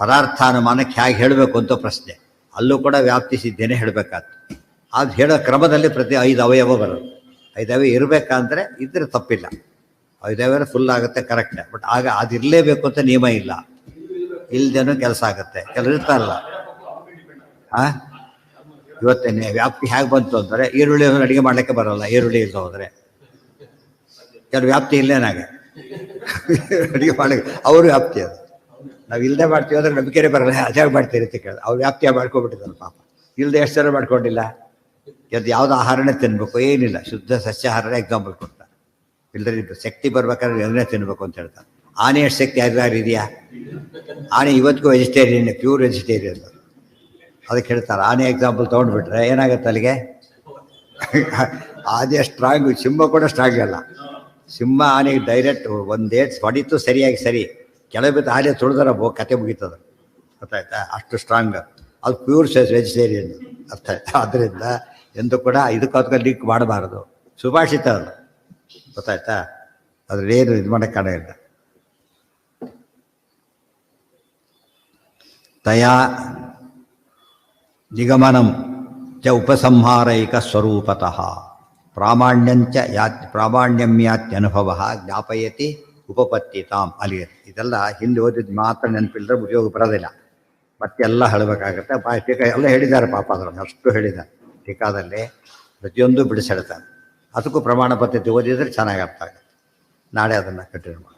ಪರಾರ್ಥಾನುಮಾನಕ್ಕೆ ಹೇಗೆ ಹೇಳಬೇಕು ಅಂತ ಪ್ರಶ್ನೆ. ಅಲ್ಲೂ ಕೂಡ ವ್ಯಾಪ್ತಿ ಸಿದ್ಧೇನೆ ಹೇಳಬೇಕಾಗ್ತದೆ. ಅದು ಹೇಳೋ ಕ್ರಮದಲ್ಲಿ ಪ್ರತಿ 5 ಅವಯವ ಬರೋದು. 5 ಅವಯವ ಇರಬೇಕಂದ್ರೆ ಇದ್ರೆ ತಪ್ಪಿಲ್ಲ. 5 ಅವಯವ ಫುಲ್ ಆಗುತ್ತೆ, ಕರೆಕ್ಟ್. ಬಟ್ ಆಗ ಅದಿರಲೇಬೇಕು ಅಂತ ನಿಯಮ ಇಲ್ಲ. ಇಲ್ದೇನೂ ಕೆಲಸ ಆಗುತ್ತೆ. ಕೆಲವರು ಇರ್ತಾರಲ್ಲ, ಇವತ್ತೇನೆ ವ್ಯಾಪ್ತಿ ಹೇಗೆ ಬಂತು ಅಂದರೆ ಈರುಳ್ಳಿ ಅಡುಗೆ ಮಾಡಲಿಕ್ಕೆ ಬರೋಲ್ಲ, ಈರುಳ್ಳಿ ಇಲ್ಲದೆ ಹೋದರೆ. ಕೆಲವು ವ್ಯಾಪ್ತಿ ಇಲ್ಲೇನಾಗೆ ಅಡುಗೆ ಮಾಡಲಿಕ್ಕೆ ಅವರು ವ್ಯಾಪ್ತಿ. ಅದು ನಾವು ಇಲ್ಲದೆ ಮಾಡ್ತೀವಿ ಅಂದರೆ ನಂಬಿಕೆನೇ ಬರಲ್ಲ. ಅದಾಗಿ ಮಾಡ್ತೀರಿ ಅಂತ ಕೇಳಿದ್ರೆ ಅವ್ರು ವ್ಯಾಪ್ತಿಯಾಗಿ ಮಾಡ್ಕೊಬಿಟ್ಟಿದ್ದಾರೆ ಪಾಪ. ಇಲ್ಲದೆ ಎಷ್ಟು ಜನ ಮಾಡ್ಕೊಂಡಿಲ್ಲ. ಅದು ಯಾವುದು ಆಹಾರನೇ ತಿನ್ನಬೇಕು, ಏನಿಲ್ಲ, ಶುದ್ಧ ಸಸ್ಯಾಹಾರನೇ ಎಕ್ಸಾಂಪಲ್ ಕೊಡ್ತಾರೆ. ಇಲ್ಲದ್ರೆ ಶಕ್ತಿ ಬರ್ಬೇಕಾದ್ರೆ ಎಣ್ಣೆ ತಿನ್ನಬೇಕು ಅಂತ ಹೇಳ್ತಾರೆ. ಆನೆ ಎಷ್ಟು ಶಕ್ತಿ ಯಾರು ಇದೆಯಾ? ಆನೆ ಇವತ್ತಿಗೂ ವೆಜಿಟೇರಿಯನ್, ಪ್ಯೂರ್ ವೆಜಿಟೇರಿಯನ್. ಅದಕ್ಕೆ ಹೇಳ್ತಾರೆ ಆನೆ ಎಕ್ಸಾಂಪಲ್ ತೊಗೊಂಡ್ಬಿಟ್ರೆ ಏನಾಗುತ್ತೆ ಅಲ್ಲಿಗೆ. ಅದೇ ಸ್ಟ್ರಾಂಗು. ಸಿಂಹ ಕೂಡ ಸ್ಟ್ರಾಂಗ್ ಅಲ್ಲ. ಸಿಂಹ ಆನೆಗೆ ಡೈರೆಕ್ಟ್ ಒಂದೇಟ್ ಹೊಡಿತು ಸರಿಯಾಗಿ ಸರಿ ಕೆಳಗೆ ಬಿದ್ದು ಆನೆ ತುಳಿದ್ರೆ ಕತೆ ಮುಗೀತದೆ. ಗೊತ್ತಾಯ್ತಾ? ಅಷ್ಟು ಸ್ಟ್ರಾಂಗ್. ಅದು ಪ್ಯೂರ್ ವೆಜಿಟೇರಿಯನ್. ಅರ್ಥ ಆಯ್ತಾ? ಆದ್ದರಿಂದ ಎಂದು ಕೂಡ ಇದಕ್ಕೆ ಲೀಕ್ ಮಾಡಬಾರದು. ಸುಭಾಷಿತ ಅದು. ಗೊತ್ತಾಯ್ತಾ? ಅದ್ರೇನು ಇದು ಮಾಡೋಕ್ಕೆ ಕಾರಣ ಇಲ್ಲ. ತಯಾ ನಿಗಮನಂ ಚ ಉಪಸಂಹಾರೈಕ ಸ್ವರೂಪತಃ ಪ್ರಾಮಾಣ್ಯಂ ಯಾತ್ಯನುಭವ ಜ್ಞಾಪಯತಿ ಉಪಪತ್ತಿತಾಂ. ಅಲ್ಲಿ ಇದೆಲ್ಲ ಹಿಂದೆ ಓದಿದ್ದು ಮಾತ್ರ ನೆನಪಿಲ್ಲದ್ರೆ ಉಪಯೋಗ ಬರೋದಿಲ್ಲ. ಮತ್ತೆಲ್ಲ ಹೇಳಬೇಕಾಗತ್ತೆ. ಟೀಕಾ ಎಲ್ಲ ಹೇಳಿದ್ದಾರೆ ಪಾಪ, ಅದರಲ್ಲಿ ಅಷ್ಟು ಹೇಳಿದ್ದಾರೆ ಟೀಕಾದಲ್ಲಿ. ಪ್ರತಿಯೊಂದು ಬಿಡಿಸಿಡ್ತಾರೆ. ಅದಕ್ಕೂ ಪ್ರಮಾಣ ಪದ್ಧತಿ ಓದಿದರೆ ಚೆನ್ನಾಗಿ ಅರ್ಥ ಆಗುತ್ತೆ. ನಾಳೆ ಅದನ್ನು ಕಂಟಿನ್ಯೂ ಮಾಡಿ.